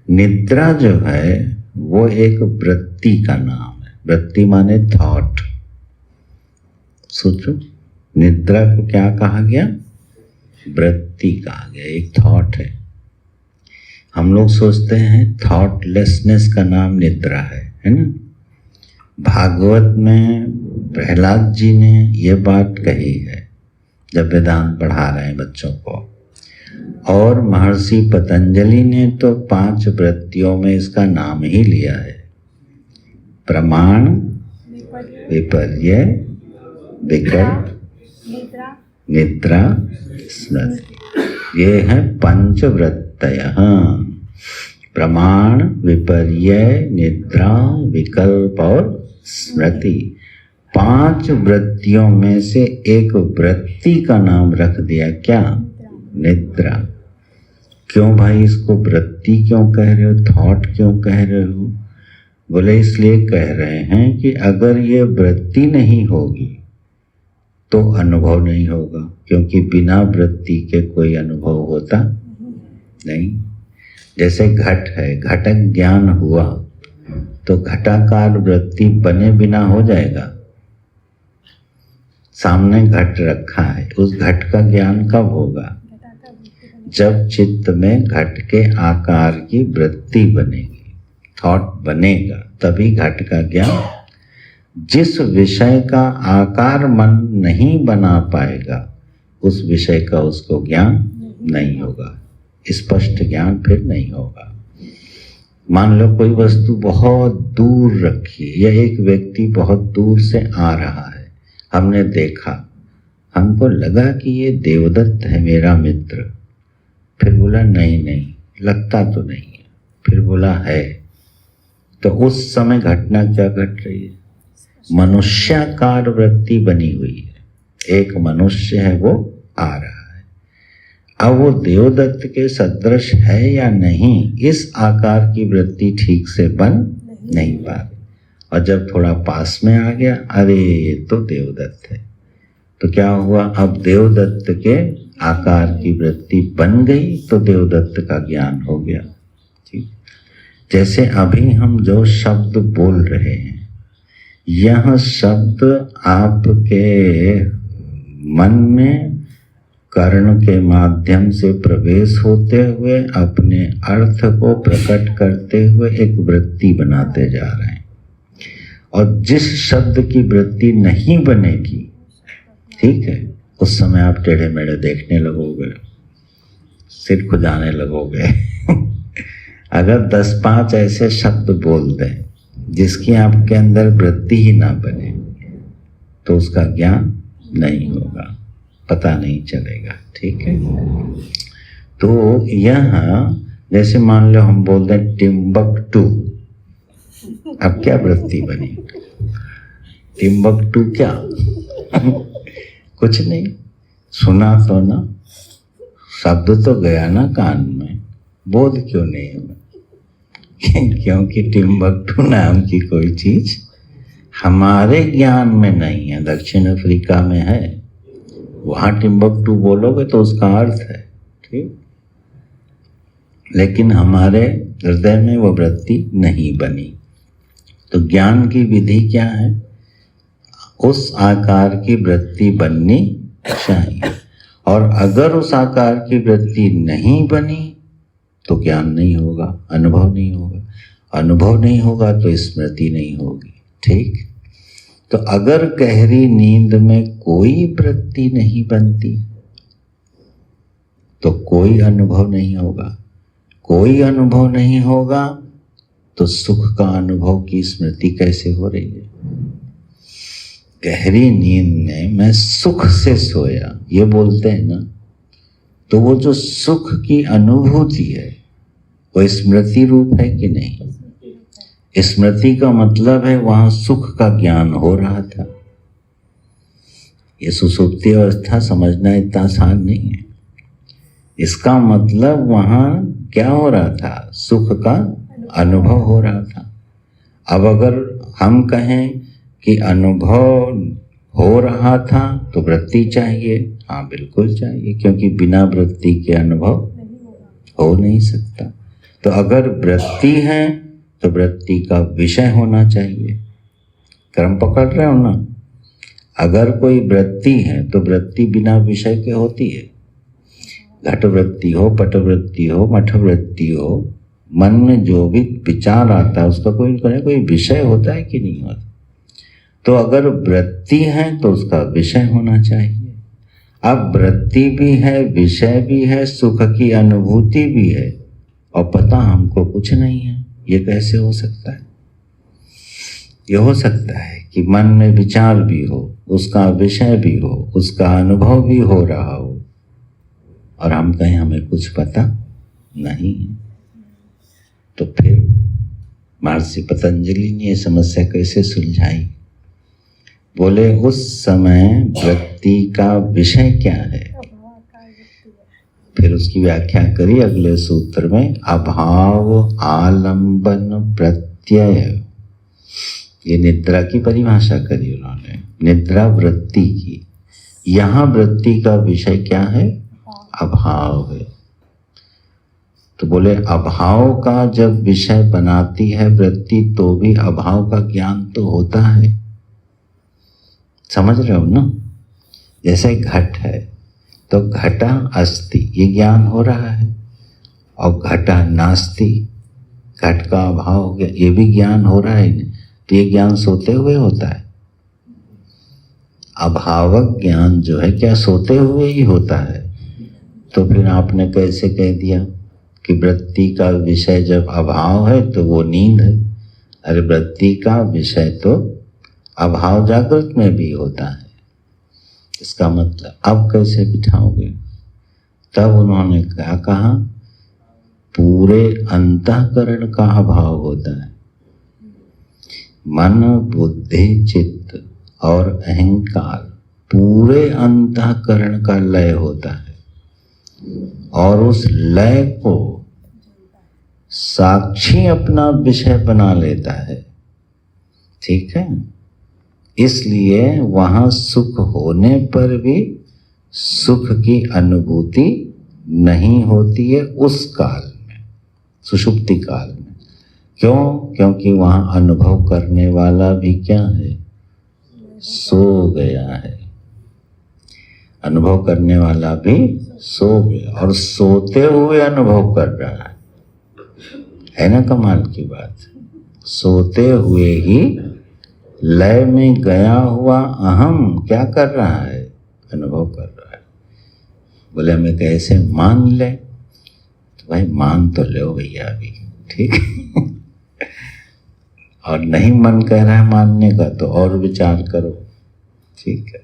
निद्रा जो है वो एक वृत्ति का नाम है। वृत्ति माने थॉट। सोचो, निद्रा को क्या कहा गया, वृत्ति कहा गया, एक थॉट है। हम लोग सोचते हैं थॉटलेसनेस का नाम निद्रा है ना। भागवत में प्रहलाद जी ने ये बात कही है जब वेदांत पढ़ा रहे हैं बच्चों को, और महर्षि पतंजलि ने तो 5 वृत्तियों में इसका नाम ही लिया है। प्रमाण, विपर्य, विकल्प, निद्रा, स्मृति। ये है पंचवृत्तयः। प्रमाण, विपर्य, निद्रा, विकल्प और स्मृति। 5 वृत्तियों में से एक वृत्ति का नाम रख दिया, क्या, निद्रा। क्यों भाई इसको वृत्ति क्यों कह रहे हो, थॉट क्यों कह रहे हो? बोले इसलिए कह रहे हैं कि अगर ये वृत्ति नहीं होगी तो अनुभव नहीं होगा, क्योंकि बिना वृत्ति के कोई अनुभव होता नहीं। जैसे घट है, घटक ज्ञान हुआ तो घटाकार वृत्ति बने बिना हो जाएगा। सामने घट रखा है, उस घट का ज्ञान कब होगा, जब चित्त में घट के आकार की वृत्ति बनेगी, थॉट बनेगा, तभी घट का ज्ञान। जिस विषय का आकार मन नहीं बना पाएगा उस विषय का उसको ज्ञान नहीं होगा, स्पष्ट ज्ञान फिर नहीं होगा। मान लो कोई वस्तु बहुत दूर रखी, या एक व्यक्ति बहुत दूर से आ रहा है, हमने देखा, हमको लगा कि ये देवदत्त है मेरा मित्र, फिर बोला नहीं नहीं लगता तो नहीं है, फिर बोला है, तो उस समय घटना क्या घट रही है, मनुष्याकार वृत्ति बनी हुई है, एक मनुष्य है वो आ रहा है। अब वो देवदत्त के सदृश है या नहीं, इस आकार की वृत्ति ठीक से बन नहीं पा रही, और जब थोड़ा पास में आ गया, अरे ये तो देवदत्त है, तो क्या हुआ, अब देवदत्त के आकार की वृत्ति बन गई तो देवदत्त का ज्ञान हो गया। ठीक, जैसे अभी हम जो शब्द बोल रहे हैं, यह शब्द आपके मन में कर्ण के माध्यम से प्रवेश होते हुए अपने अर्थ को प्रकट करते हुए एक वृत्ति बनाते जा रहे हैं। और जिस शब्द की वृत्ति नहीं बनेगी, ठीक है, उस समय आप टेढ़े मेढ़े देखने लगोगे, सिर खुजाने लगोगे। अगर 10-5 ऐसे शब्द बोल दें जिसकी आपके अंदर वृत्ति ही ना बने, तो उसका ज्ञान नहीं होगा, पता नहीं चलेगा। ठीक है, तो यहाँ जैसे मान लो हम बोल दें टिम्बकटू, अब क्या वृत्ति बनी? टिम्बकटू क्या? कुछ नहीं, सुना तो ना, शब्द तो गया ना कान में, बोध क्यों नहीं है? क्योंकि टिम्बकटू नाम की कोई चीज हमारे ज्ञान में नहीं है। दक्षिण अफ्रीका में है, वहां टिम्बकटू बोलोगे तो उसका अर्थ है, ठीक, लेकिन हमारे हृदय में वो वृत्ति नहीं बनी। तो ज्ञान की विधि क्या है? उस आकार की वृत्ति बननी चाहिए, और अगर उस आकार की वृत्ति नहीं बनी तो ज्ञान नहीं होगा, अनुभव नहीं होगा। अनुभव नहीं होगा तो स्मृति नहीं होगी। ठीक, तो अगर गहरी नींद में कोई वृत्ति नहीं बनती तो कोई अनुभव नहीं होगा। कोई अनुभव नहीं होगा तो सुख का अनुभव की स्मृति कैसे हो रही है? गहरी नींद में मैं सुख से सोया, ये बोलते हैं ना, तो वो जो सुख की अनुभूति है वो स्मृति रूप है कि नहीं? स्मृति का मतलब है वहां सुख का ज्ञान हो रहा था। ये सुसुप्ति अवस्था समझना इतना आसान नहीं है। इसका मतलब वहां क्या हो रहा था? सुख का अनुभव हो रहा था। अब अगर हम कहें कि अनुभव हो रहा था तो वृत्ति चाहिए, हाँ बिल्कुल चाहिए, क्योंकि बिना वृत्ति के अनुभव हो नहीं सकता। तो अगर वृत्ति है तो वृत्ति का विषय होना चाहिए। क्रम पकड़ रहे हो ना? अगर कोई वृत्ति है तो वृत्ति बिना विषय के होती है। घट वृत्ति हो, पट वृत्ति हो, मठ वृत्ति हो, मन में जो भी विचार आता है उसका कोई विषय होता है कि नहीं होता? तो अगर वृत्ति है तो उसका विषय होना चाहिए। अब वृत्ति भी है, विषय भी है, सुख की अनुभूति भी है, और पता हमको कुछ नहीं है। ये कैसे हो सकता है? ये हो सकता है कि मन में विचार भी हो, उसका विषय भी हो, उसका अनुभव भी हो रहा हो, और हम कहें हमें कुछ पता नहीं है। तो फिर महर्षि पतंजलि ने ये समस्या कैसे सुलझाई? बोले उस समय वृत्ति का विषय क्या है? फिर उसकी व्याख्या करी अगले सूत्र में, अभाव आलंबन प्रत्यय। ये निद्रा की परिभाषा करी उन्होंने, निद्रा वृत्ति की। यहाँ वृत्ति का विषय क्या है? अभाव है। तो बोले अभाव का जब विषय बनाती है वृत्ति तो भी अभाव का ज्ञान तो होता है। समझ रहे हो ना? जैसे घट है तो घटा अस्ति, ये ज्ञान हो रहा है, और घटा नास्ति, घट का अभाव हो गया, ये भी ज्ञान हो रहा है। तो ये ज्ञान सोते हुए होता है। अभावक ज्ञान जो है क्या सोते हुए ही होता है? तो फिर आपने कैसे कह दिया कि वृत्ति का विषय जब अभाव है तो वो नींद है? अरे वृत्ति का विषय तो अभाव जागृत में भी होता है। इसका मतलब अब कैसे बिठाओगे? तब उन्होंने क्या कहा? पूरे अंतःकरण का अभाव होता है। मन, बुद्धि, चित्त और अहंकार, पूरे अंतःकरण का लय होता है, और उस लय को साक्षी अपना विषय बना लेता है। ठीक है, इसलिए वहां सुख होने पर भी सुख की अनुभूति नहीं होती है उस काल में, सुषुप्ति काल में। क्यों? क्योंकि वहां अनुभव करने वाला भी क्या है? सो गया है। अनुभव करने वाला भी सो गया और सोते हुए अनुभव कर रहा है ना? कमाल की बात। सोते हुए ही लय में गया हुआ अहम क्या कर रहा है? अनुभव कर रहा है। बोले हमें कैसे मान ले? तो भाई मान तो लो भैया अभी, ठीक है? और नहीं मन कह रहा है मानने का तो और विचार करो, ठीक है?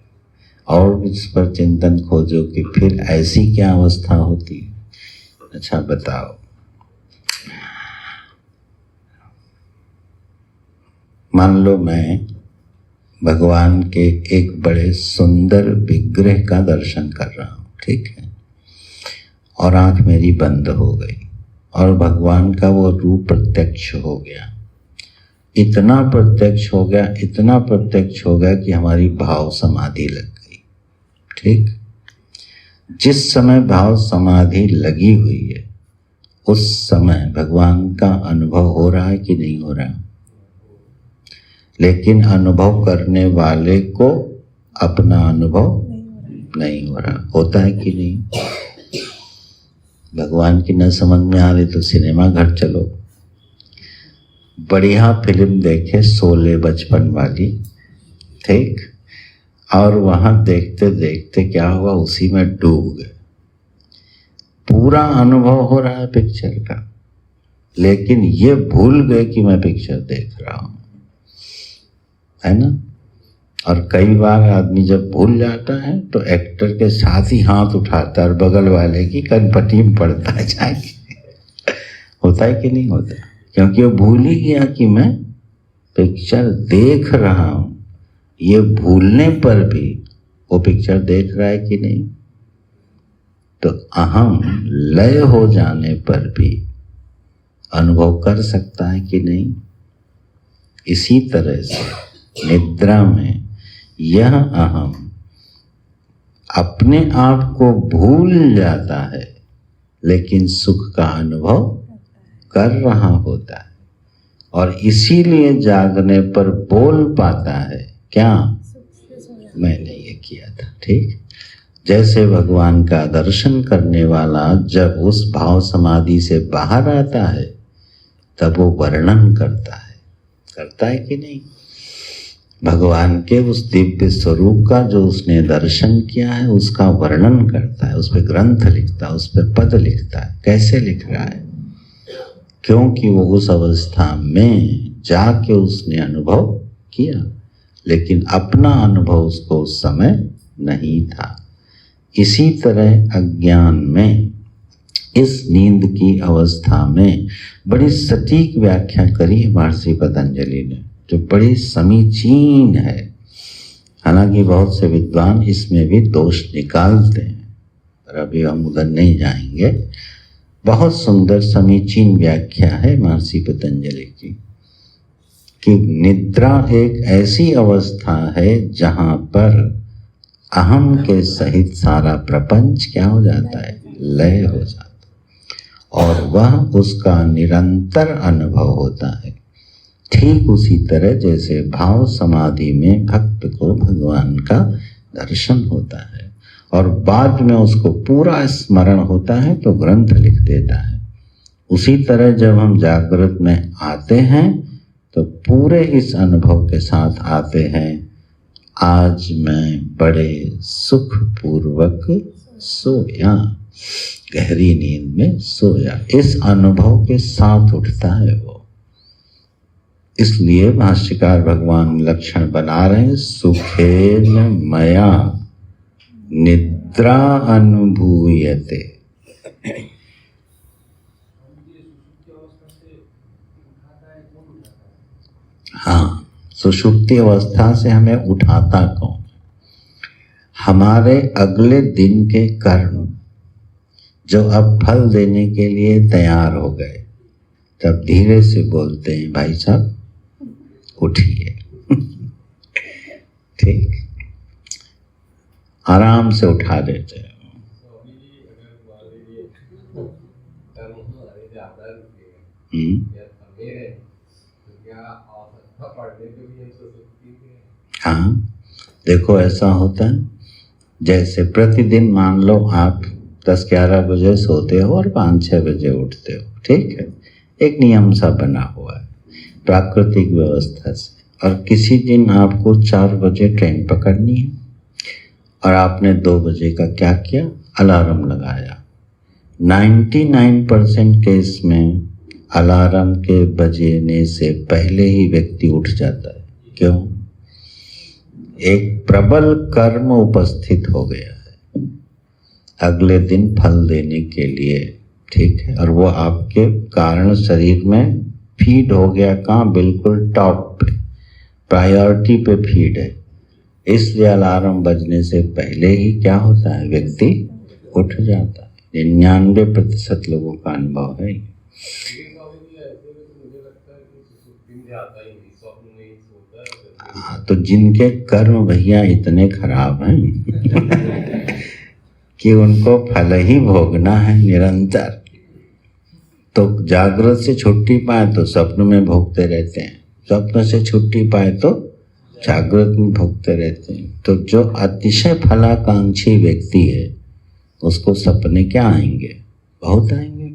और इस पर चिंतन खोजो कि फिर ऐसी क्या अवस्था होती है। अच्छा बताओ, मान लो मैं भगवान के एक बड़े सुंदर विग्रह का दर्शन कर रहा हूँ, ठीक है? और आंख मेरी बंद हो गई और भगवान का वो रूप प्रत्यक्ष हो गया। इतना प्रत्यक्ष हो गया, इतना प्रत्यक्ष हो गया कि हमारी भाव समाधि लग गई, ठीक? जिस समय भाव समाधि लगी हुई है उस समय भगवान का अनुभव हो रहा है कि नहीं हो रहा? लेकिन अनुभव करने वाले को अपना अनुभव नहीं हो रहा। होता है कि नहीं? भगवान की न समझ में आ रही तो सिनेमा घर चलो, बढ़िया फिल्म देखे, शोले बचपन वाली, ठीक? और वहां देखते देखते क्या हुआ, उसी में डूब गए। पूरा अनुभव हो रहा है पिक्चर का, लेकिन ये भूल गए कि मैं पिक्चर देख रहा हूं, है ना? और कई बार आदमी जब भूल जाता है तो एक्टर के साथ ही हाथ उठाता है और बगल वाले की कनपटी में पड़ता है जाके। होता है कि नहीं होता? क्योंकि वो भूल ही गया कि मैं पिक्चर देख रहा हूं। ये भूलने पर भी वो पिक्चर देख रहा है कि नहीं? तो अहम लय हो जाने पर भी अनुभव कर सकता है कि नहीं? इसी तरह से निद्रा में यह अहम अपने आप को भूल जाता है, लेकिन सुख का अनुभव कर रहा होता है और इसीलिए जागने पर बोल पाता है, क्या? मैंने ये किया था, ठीक? जैसे भगवान का दर्शन करने वाला जब उस भाव समाधि से बाहर आता है तब वो वर्णन करता है कि नहीं? भगवान के उस दिव्य स्वरूप का जो उसने दर्शन किया है उसका वर्णन करता है, उस पर ग्रंथ लिखता है, उस पर पद लिखता है। कैसे लिख रहा है? क्योंकि वो उस अवस्था में जाके उसने अनुभव किया, लेकिन अपना अनुभव उसको उस समय नहीं था। इसी तरह अज्ञान में, इस नींद की अवस्था में बड़ी सटीक व्याख्या करी है महर्षि पतंजलि ने, जो बड़ी समीचीन है। हालांकि बहुत से विद्वान इसमें भी दोष निकालते हैं, पर अभी हम उधर नहीं जाएंगे। बहुत सुंदर समीचीन व्याख्या है महर्षि पतंजलि की कि निद्रा एक ऐसी अवस्था है जहां पर अहम के सहित सारा प्रपंच क्या हो जाता है? लय हो जाता है और वह उसका निरंतर अनुभव होता है। ठीक उसी तरह जैसे भाव समाधि में भक्त को भगवान का दर्शन होता है और बाद में उसको पूरा स्मरण होता है तो ग्रंथ लिख देता है। उसी तरह जब हम जागृत में आते हैं तो पूरे इस अनुभव के साथ आते हैं, आज मैं बड़े सुखपूर्वक सोया, गहरी नींद में सोया। इस अनुभव के साथ उठता है वो। इसलिए भाष्यकार भगवान लक्षण बना रहे हैं, सुखेन मया निद्रा अनुभूयते। हाँ, सुषुप्ति अवस्था से हमें उठाता कौन? हमारे अगले दिन के कर्म जो अब फल देने के लिए तैयार हो गए, तब धीरे से बोलते हैं, भाई साहब उठिए। ठीक। आराम से उठा देते हैं। हाँ, देखो ऐसा होता है जैसे प्रतिदिन मान लो आप 10-11 बजे सोते हो और 5-6 बजे उठते हो, ठीक है, एक नियम सा बना हुआ है प्राकृतिक व्यवस्था से। और किसी दिन आपको 4 बजे ट्रेन पकड़नी है और आपने 2 बजे का क्या किया, अलार्म लगाया। 99% केस में अलार्म के बजने से पहले ही व्यक्ति उठ जाता है। क्यों? एक प्रबल कर्म उपस्थित हो गया है अगले दिन फल देने के लिए, ठीक है, और वो आपके कारण शरीर में फीड हो गया। कहाँ? बिल्कुल टॉप पे, प्रायोरिटी पे फीड है। इसलिए अलार्म बजने से पहले ही क्या होता है, व्यक्ति उठ जाता है। 99% लोगों का अनुभव है। हाँ, तो जिनके कर्म भैया इतने खराब हैं कि उनको फल ही भोगना है निरंतर, तो जागृत से छुट्टी पाए तो स्वप्न में भोगते रहते हैं, स्वप्न से छुट्टी पाए तो जागृत में भोगते रहते हैं। तो जो अतिशय फलाकांक्षी व्यक्ति है उसको सपने क्या आएंगे, बहुत आएंगे,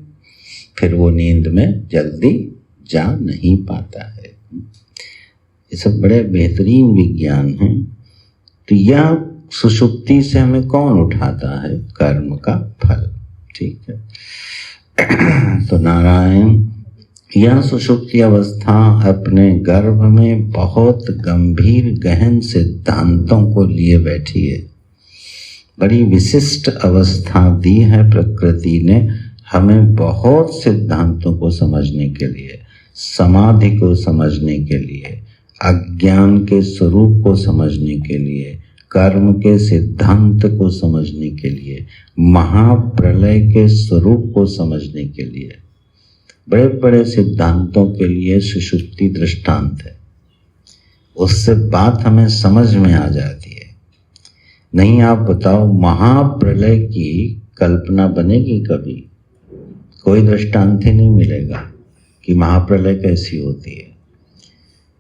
फिर वो नींद में जल्दी जा नहीं पाता है। ये सब बड़े बेहतरीन विज्ञान हैं। तो यह सुषुप्ति से हमें कौन उठाता है, कर्म का फल, ठीक है। तो नारायण, यह सुषुप्ति अवस्था अपने गर्भ में बहुत गंभीर गहन सिद्धांतों को लिए बैठी है। बड़ी विशिष्ट अवस्था दी है प्रकृति ने हमें, बहुत सिद्धांतों को समझने के लिए, समाधि को समझने के लिए, अज्ञान के स्वरूप को समझने के लिए, कर्म के सिद्धांत को समझने के लिए, महाप्रलय के स्वरूप को समझने के लिए, बड़े बड़े सिद्धांतों के लिए सुषुप्ति दृष्टांत है। उससे बात हमें समझ में आ जाती है। नहीं, आप बताओ, महाप्रलय की कल्पना बनेगी कभी? कोई दृष्टांत ही नहीं मिलेगा कि महाप्रलय कैसी होती है।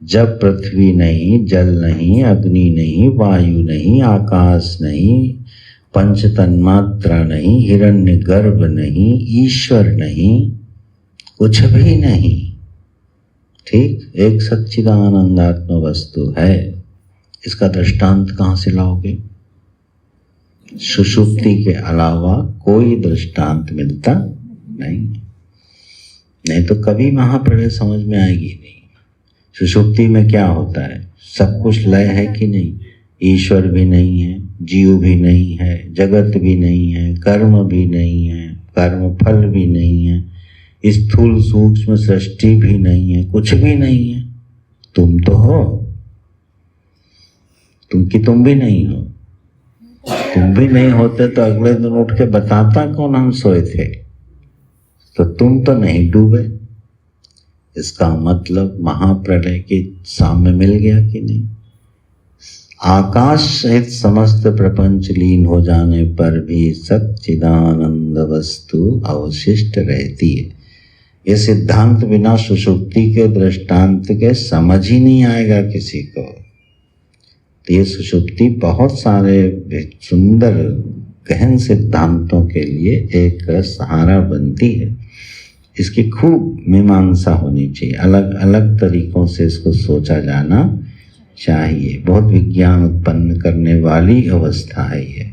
जब पृथ्वी नहीं, जल नहीं, अग्नि नहीं, वायु नहीं, आकाश नहीं, पंच तन्मात्रा नहीं, हिरण्य गर्भ नहीं, ईश्वर नहीं, कुछ भी नहीं, ठीक, एक सच्चिदानंदात्म वस्तु है। इसका दृष्टांत कहाँ से लाओगे? सुषुप्ति के अलावा कोई दृष्टांत मिलता नहीं तो कभी महाप्रलय समझ में आएगी नहीं। सुषुप्ति में क्या होता है, सब कुछ लय है कि नहीं, ईश्वर भी नहीं है, जीव भी नहीं है, जगत भी नहीं है, कर्म भी नहीं है, कर्म फल भी नहीं है, स्थूल सूक्ष्म सृष्टि भी नहीं है, कुछ भी नहीं है। तुम तो हो, तुम भी नहीं हो। तुम भी नहीं होते तो अगले दिन उठ के बताता कौन हम सोए थे। तो तुम तो नहीं डूबे। इसका मतलब महाप्रलय के सामने मिल गया कि नहीं? आकाश सहित समस्त प्रपंच लीन हो जाने पर भी सच्चिदानंद वस्तु अवशिष्ट रहती है। ये सिद्धांत बिना सुषुप्ति के दृष्टांत के समझ ही नहीं आएगा किसी को। तो ये सुषुप्ति बहुत सारे सुंदर गहन सिद्धांतों के लिए एक सहारा बनती है। इसकी खूब मीमांसा होनी चाहिए, अलग अलग तरीकों से इसको सोचा जाना चाहिए। बहुत विज्ञान उत्पन्न करने वाली अवस्था है ये।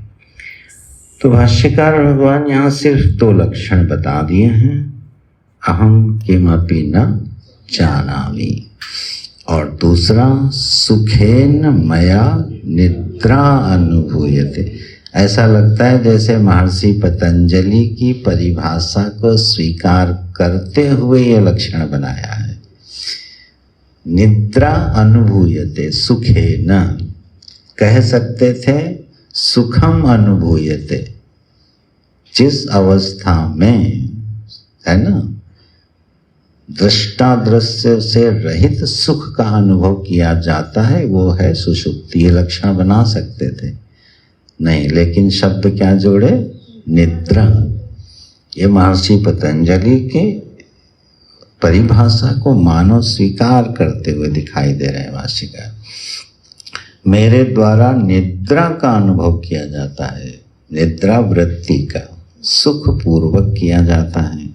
तो भाष्यकार भगवान यहाँ सिर्फ 2 लक्षण बता दिए हैं, अहम किमपि न जानामि, और दूसरा सुखेन मया निद्रा अनुभूयते। ऐसा लगता है जैसे महर्षि पतंजलि की परिभाषा को स्वीकार करते हुए ये लक्षण बनाया है। निद्रा अनुभूयते सुखेन, कह सकते थे सुखम अनुभूयते, जिस अवस्था में, है ना, दृष्टा दृश्य से रहित सुख का अनुभव किया जाता है, वो है सुषुप्ति। ये लक्षण बना सकते थे, नहीं, लेकिन शब्द क्या जोड़े? निद्रा। ये महर्षि पतंजलि के परिभाषा को मानव स्वीकार करते हुए दिखाई दे रहे हैं भाष्यकार। मेरे द्वारा निद्रा का अनुभव किया जाता है, निद्रा वृत्ति का सुख पूर्वक किया जाता है।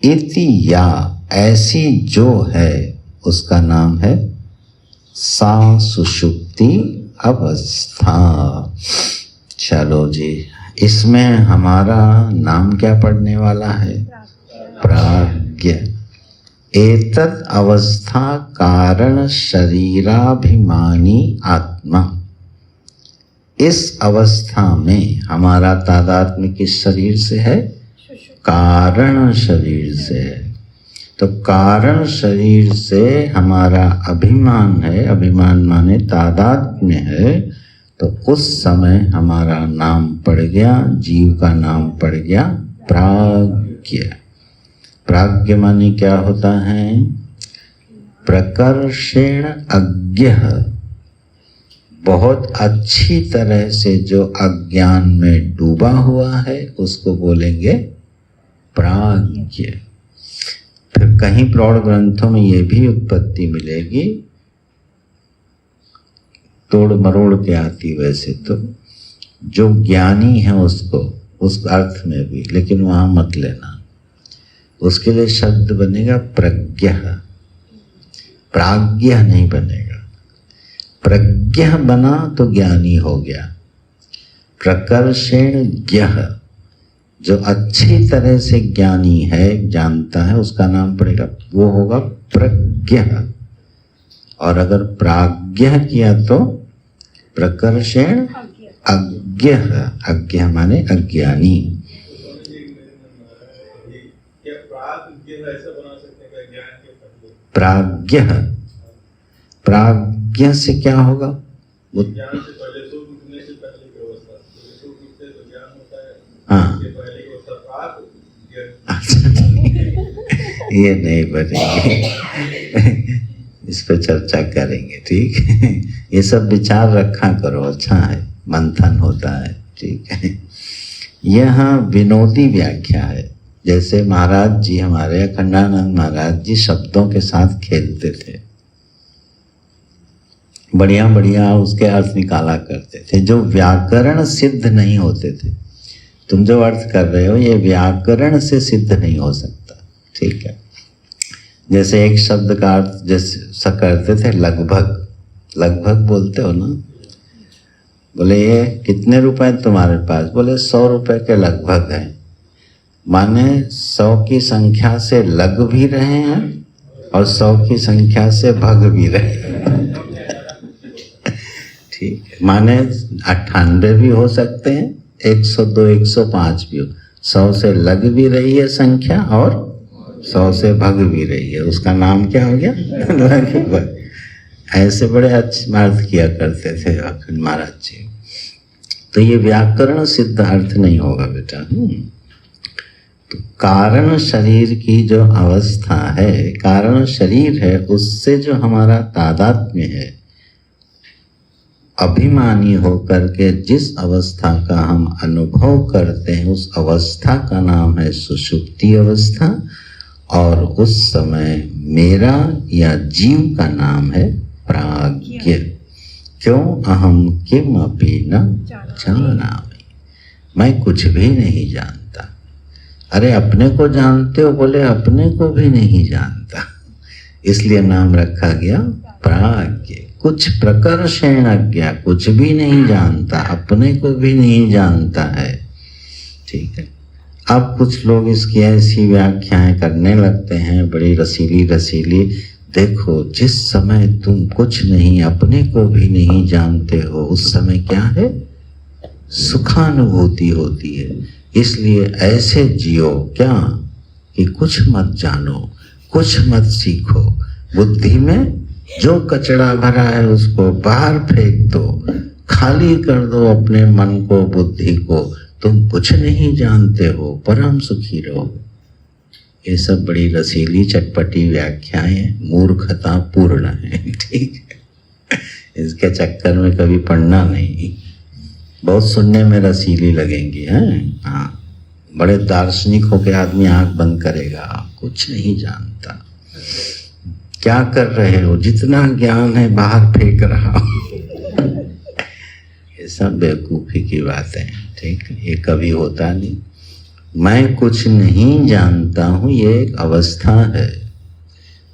इति या ऐसी जो है उसका नाम है सा सुषुप्ति अवस्था। चलो जी, इसमें हमारा नाम क्या पढ़ने वाला है? प्राज्ञ। एतत् अवस्था कारण शरीराभिमानी आत्मा। इस अवस्था में हमारा तादात्म्य किस शरीर से है? कारण शरीर से है। तो कारण शरीर से हमारा अभिमान है, अभिमान माने तादात्म्य है, तो उस समय हमारा नाम पड़ गया, जीव का नाम पड़ गया प्राज्ञ। प्राज्ञ माने क्या होता है? प्रकर्षेण अज्ञ, बहुत अच्छी तरह से जो अज्ञान में डूबा हुआ है उसको बोलेंगे प्राज्ञ। फिर कहीं प्रौढ़ ग्रंथों में ये भी उत्पत्ति मिलेगी, तोड़ मरोड़ के आती वैसे तो, जो ज्ञानी है उसको उस अर्थ में भी, लेकिन वहाँ मत लेना, उसके लिए शब्द बनेगा प्रज्ञ, प्राज्ञ नहीं बनेगा। प्रज्ञ बना तो ज्ञानी हो गया। प्रकर्षेण ज्ञ, जो अच्छी तरह से ज्ञानी है, जानता है, उसका नाम पड़ेगा, वो होगा प्रज्ञ। और अगर प्राज्ञ किया तो प्रकर्षेण अज्ञ, अज्ञ माने अज्ञानी। प्राज्ञ, प्राज्ञ से क्या होगा? ज्ञान से पहले सुख उठने से पहले की अवस्था, सुख उठते तो ज्ञान होता है, हाँ, इसके पहले की अवस्था प्राग। ये नहीं बनेगी, इस पर चर्चा करेंगे, ठीक है। ये सब विचार रखा करो, अच्छा है, मंथन होता है, ठीक है। यह विनोदी व्याख्या है, जैसे महाराज जी, हमारे अखंडानंद महाराज जी शब्दों के साथ खेलते थे, बढ़िया बढ़िया उसके अर्थ निकाला करते थे, जो व्याकरण सिद्ध नहीं होते थे। तुम जो अर्थ कर रहे हो ये व्याकरण से सिद्ध नहीं हो सकता, ठीक है। जैसे एक शब्द का अर्थ जैसे करते थे लगभग, लगभग बोलते हो ना, बोले ये कितने रुपए तुम्हारे पास? बोले 100 रुपए के लगभग है, माने 100 की संख्या से लग भी रहे हैं और 100 की संख्या से भग भी रहे हैं, ठीक है। माने 98 भी हो सकते हैं, 102, 105 भी हो, 100 से लग भी रही है संख्या और 100 से भग भी रही है, उसका नाम क्या हो गया? लगभग। ऐसे बड़े अच्छे अर्थ किया करते थे अखंड महाराज जी। तो ये व्याकरण सिद्ध अर्थ नहीं होगा बेटा। तो कारण शरीर की जो अवस्था है, कारण शरीर है, उससे जो हमारा तादात्म्य है, अभिमानी होकर के जिस अवस्था का हम अनुभव करते हैं, उस अवस्था का नाम है सुषुप्ति अवस्था। और उस समय मेरा या जीव का नाम है प्राज्ञ। क्यों? अहम किम अपि न जानामि, मैं कुछ भी नहीं जानता। अरे अपने को जानते हो? बोले अपने को भी नहीं जानता, इसलिए नाम रखा गया प्राज्ञ। कुछ प्रकर्षेण अज्ञा, कुछ भी नहीं जानता, अपने को भी नहीं जानता है, ठीक है। अब कुछ लोग इसकी ऐसी व्याख्याएं करने लगते हैं, बड़ी रसीली रसीली। देखो, जिस समय तुम कुछ नहीं, अपने को भी नहीं जानते हो, उस समय क्या है? सुखानुभूति होती है। इसलिए ऐसे जियो क्या कि कुछ मत जानो, कुछ मत सीखो, बुद्धि में जो कचरा भरा है उसको बाहर फेंक दो, खाली कर दो अपने मन को, बुद्धि को। तुम कुछ नहीं जानते हो, परम सुखी रहो। ये सब बड़ी रसीली चटपटी व्याख्याएं मूर्खता पूर्ण है, ठीक है। इसके चक्कर में कभी पढ़ना नहीं, बहुत सुनने में रसीली लगेंगी हैं। हाँ, बड़े दार्शनिक होके आदमी आंख बंद करेगा, कुछ नहीं जानता, क्या कर रहे हो, जितना ज्ञान है बाहर फेंक रहा हो। ये सब बेवकूफ़ी की बातें हैं, ठीक है, ये कभी होता नहीं। मैं कुछ नहीं जानता हूँ, ये एक अवस्था है।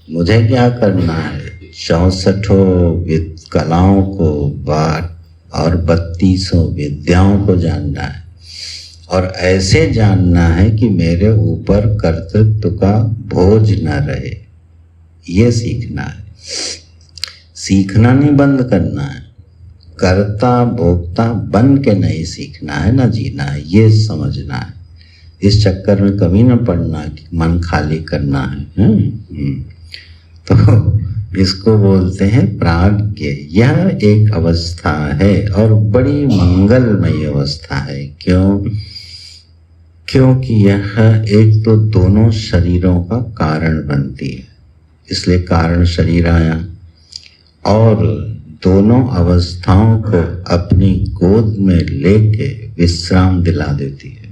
मुझे क्या करना है, 64 कलाओं को बात और 32 विद्याओं को जानना है, और ऐसे जानना है कि मेरे ऊपर कर्तृत्व का बोझ न रहे। ये सीखना है, सीखना नहीं बंद करना है, कर्ता भोक्ता बन के नहीं सीखना है, ना जीना है, ये समझना है। इस चक्कर में कभी ना पड़ना कि मन खाली करना है। तो इसको बोलते हैं प्राज्ञ। यह एक अवस्था है और बड़ी मंगलमयी अवस्था है। क्यों? क्योंकि यह एक तो दोनों शरीरों का कारण बनती है, इसलिए कारण शरीर आया, और दोनों अवस्थाओं को अपनी गोद में लेके विश्राम दिला देती है।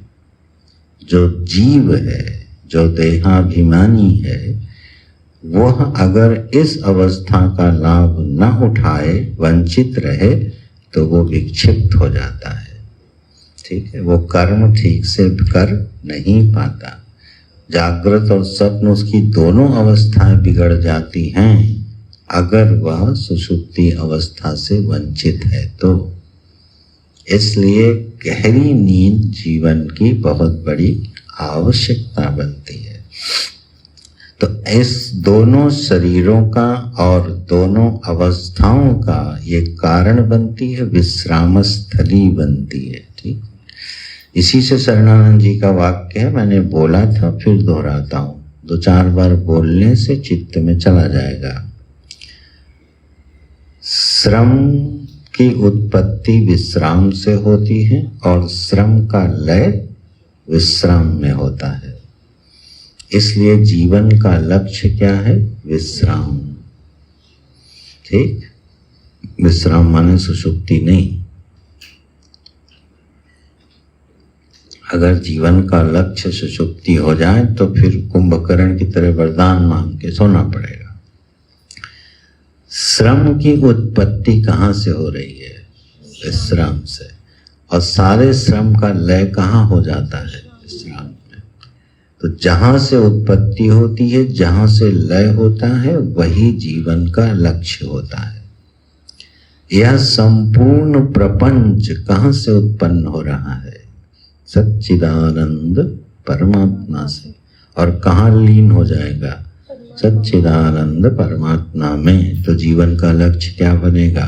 जो जीव है, जो देहाभिमानी है, वह अगर इस अवस्था का लाभ न उठाए, वंचित रहे, तो वो विक्षिप्त हो जाता है। ठीक है, वो कर्म ठीक से कर नहीं पाता। जागृत और स्वप्न, उसकी दोनों अवस्थाएं बिगड़ जाती हैं अगर वह सुषुप्ति अवस्था से वंचित है तो। इसलिए गहरी नींद जीवन की बहुत बड़ी आवश्यकता बनती है। तो इस दोनों शरीरों का और दोनों अवस्थाओं का ये कारण बनती है, विश्राम स्थली बनती है। ठीक, इसी से शरणानंद जी का वाक्य है, मैंने बोला था फिर दोहराता हूँ, 2-4 बार बोलने से चित्त में चला जाएगा। श्रम की उत्पत्ति विश्राम से होती है और श्रम का लय विश्राम में होता है। इसलिए जीवन का लक्ष्य क्या है? विश्राम। ठीक, विश्राम माने सुषुप्ति नहीं। अगर जीवन का लक्ष्य सुषुप्ति हो जाए तो फिर कुंभकर्ण की तरह वरदान मांग के सोना पड़ेगा। श्रम की उत्पत्ति कहाँ से हो रही है? विश्राम से। और सारे श्रम का लय कहाँ हो जाता है? विश्राम में। तो जहाँ से उत्पत्ति होती है, जहाँ से लय होता है, वही जीवन का लक्ष्य होता है। यह संपूर्ण प्रपंच कहाँ से उत्पन्न हो रहा है? सच्चिदानंद परमात्मा से। और कहाँ लीन हो जाएगा? सच्चिदानंद परमात्मा में। तो जीवन का लक्ष्य क्या बनेगा?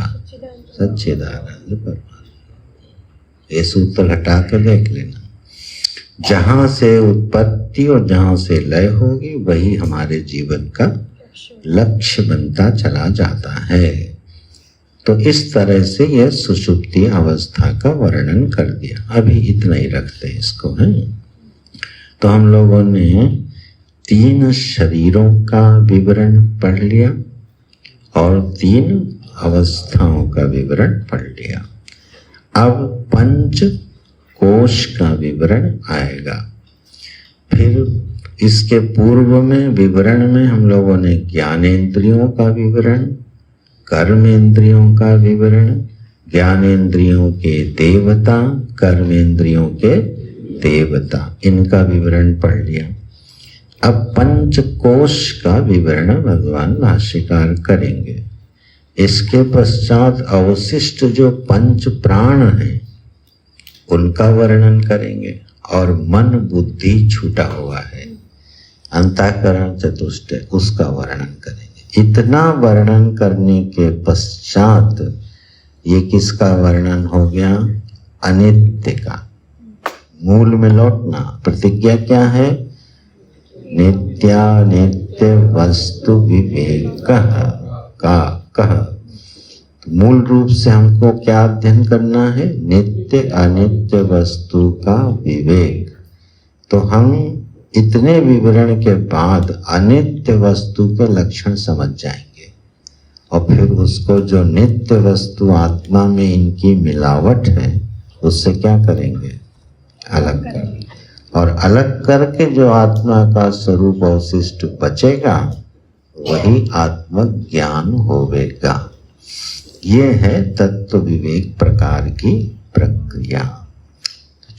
सच्चिदानंद परमात्मा। ये सूत्र हटा कर देख लेना। जहाँ से उत्पत्ति और जहाँ से लय होगी, वही हमारे जीवन का लक्ष्य बनता चला जाता है। तो इस तरह से यह सुषुप्ति अवस्था का वर्णन कर दिया। अभी इतना ही रखते हैं इसको, है। तो हम लोगों ने 3 शरीरों का विवरण पढ़ लिया और 3 अवस्थाओं का विवरण पढ़ लिया। अब 5 कोश का विवरण आएगा। फिर इसके पूर्व में विवरण में हम लोगों ने ज्ञानेंद्रियों का विवरण, कर्मेंद्रियों का विवरण, ज्ञानेंद्रियों के देवता, कर्मेंद्रियों के देवता, इनका विवरण पढ़ लिया। अब 5 कोश का विवरण भगवान भाष्यकार करेंगे। इसके पश्चात अवशिष्ट जो 5 प्राण हैं उनका वर्णन करेंगे, और मन बुद्धि छूटा हुआ है, अंतःकरण चतुष्टय, उसका वर्णन करेंगे। इतना वर्णन करने के पश्चात ये किसका वर्णन हो गया? अनित्य का। मूल में लौटना। प्रतिज्ञा क्या है? नित्यानित्य वस्तु विवेक का कह। तो मूल रूप से हमको क्या अध्ययन करना है? नित्य अनित्य वस्तु का विवेक। तो हम इतने विवरण के बाद अनित्य वस्तु के लक्षण समझ जाएंगे, और फिर उसको जो नित्य वस्तु आत्मा में इनकी मिलावट है उससे क्या करेंगे? अलग कर, और अलग करके जो आत्मा का स्वरूप अवशिष्ट बचेगा वही आत्मज्ञान होवेगा। ये है तत्व विवेक प्रकार की प्रक्रिया।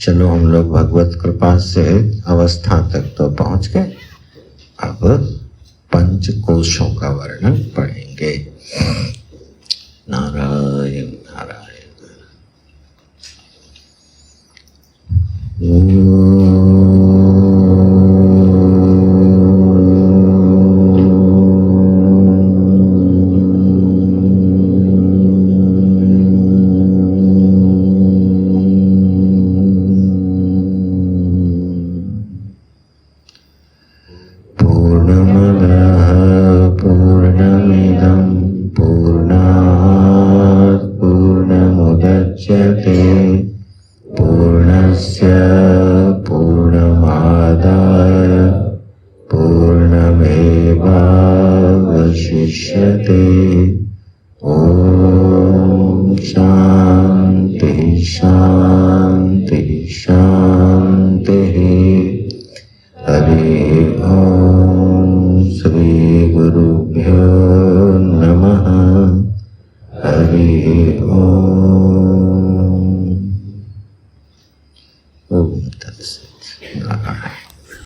चलो हम लोग भगवत कृपा से अवस्था तक तो पहुंच गए। अब पंच कोशों का वर्णन पढ़ेंगे। नारायण नारायण। ओम तत्सत।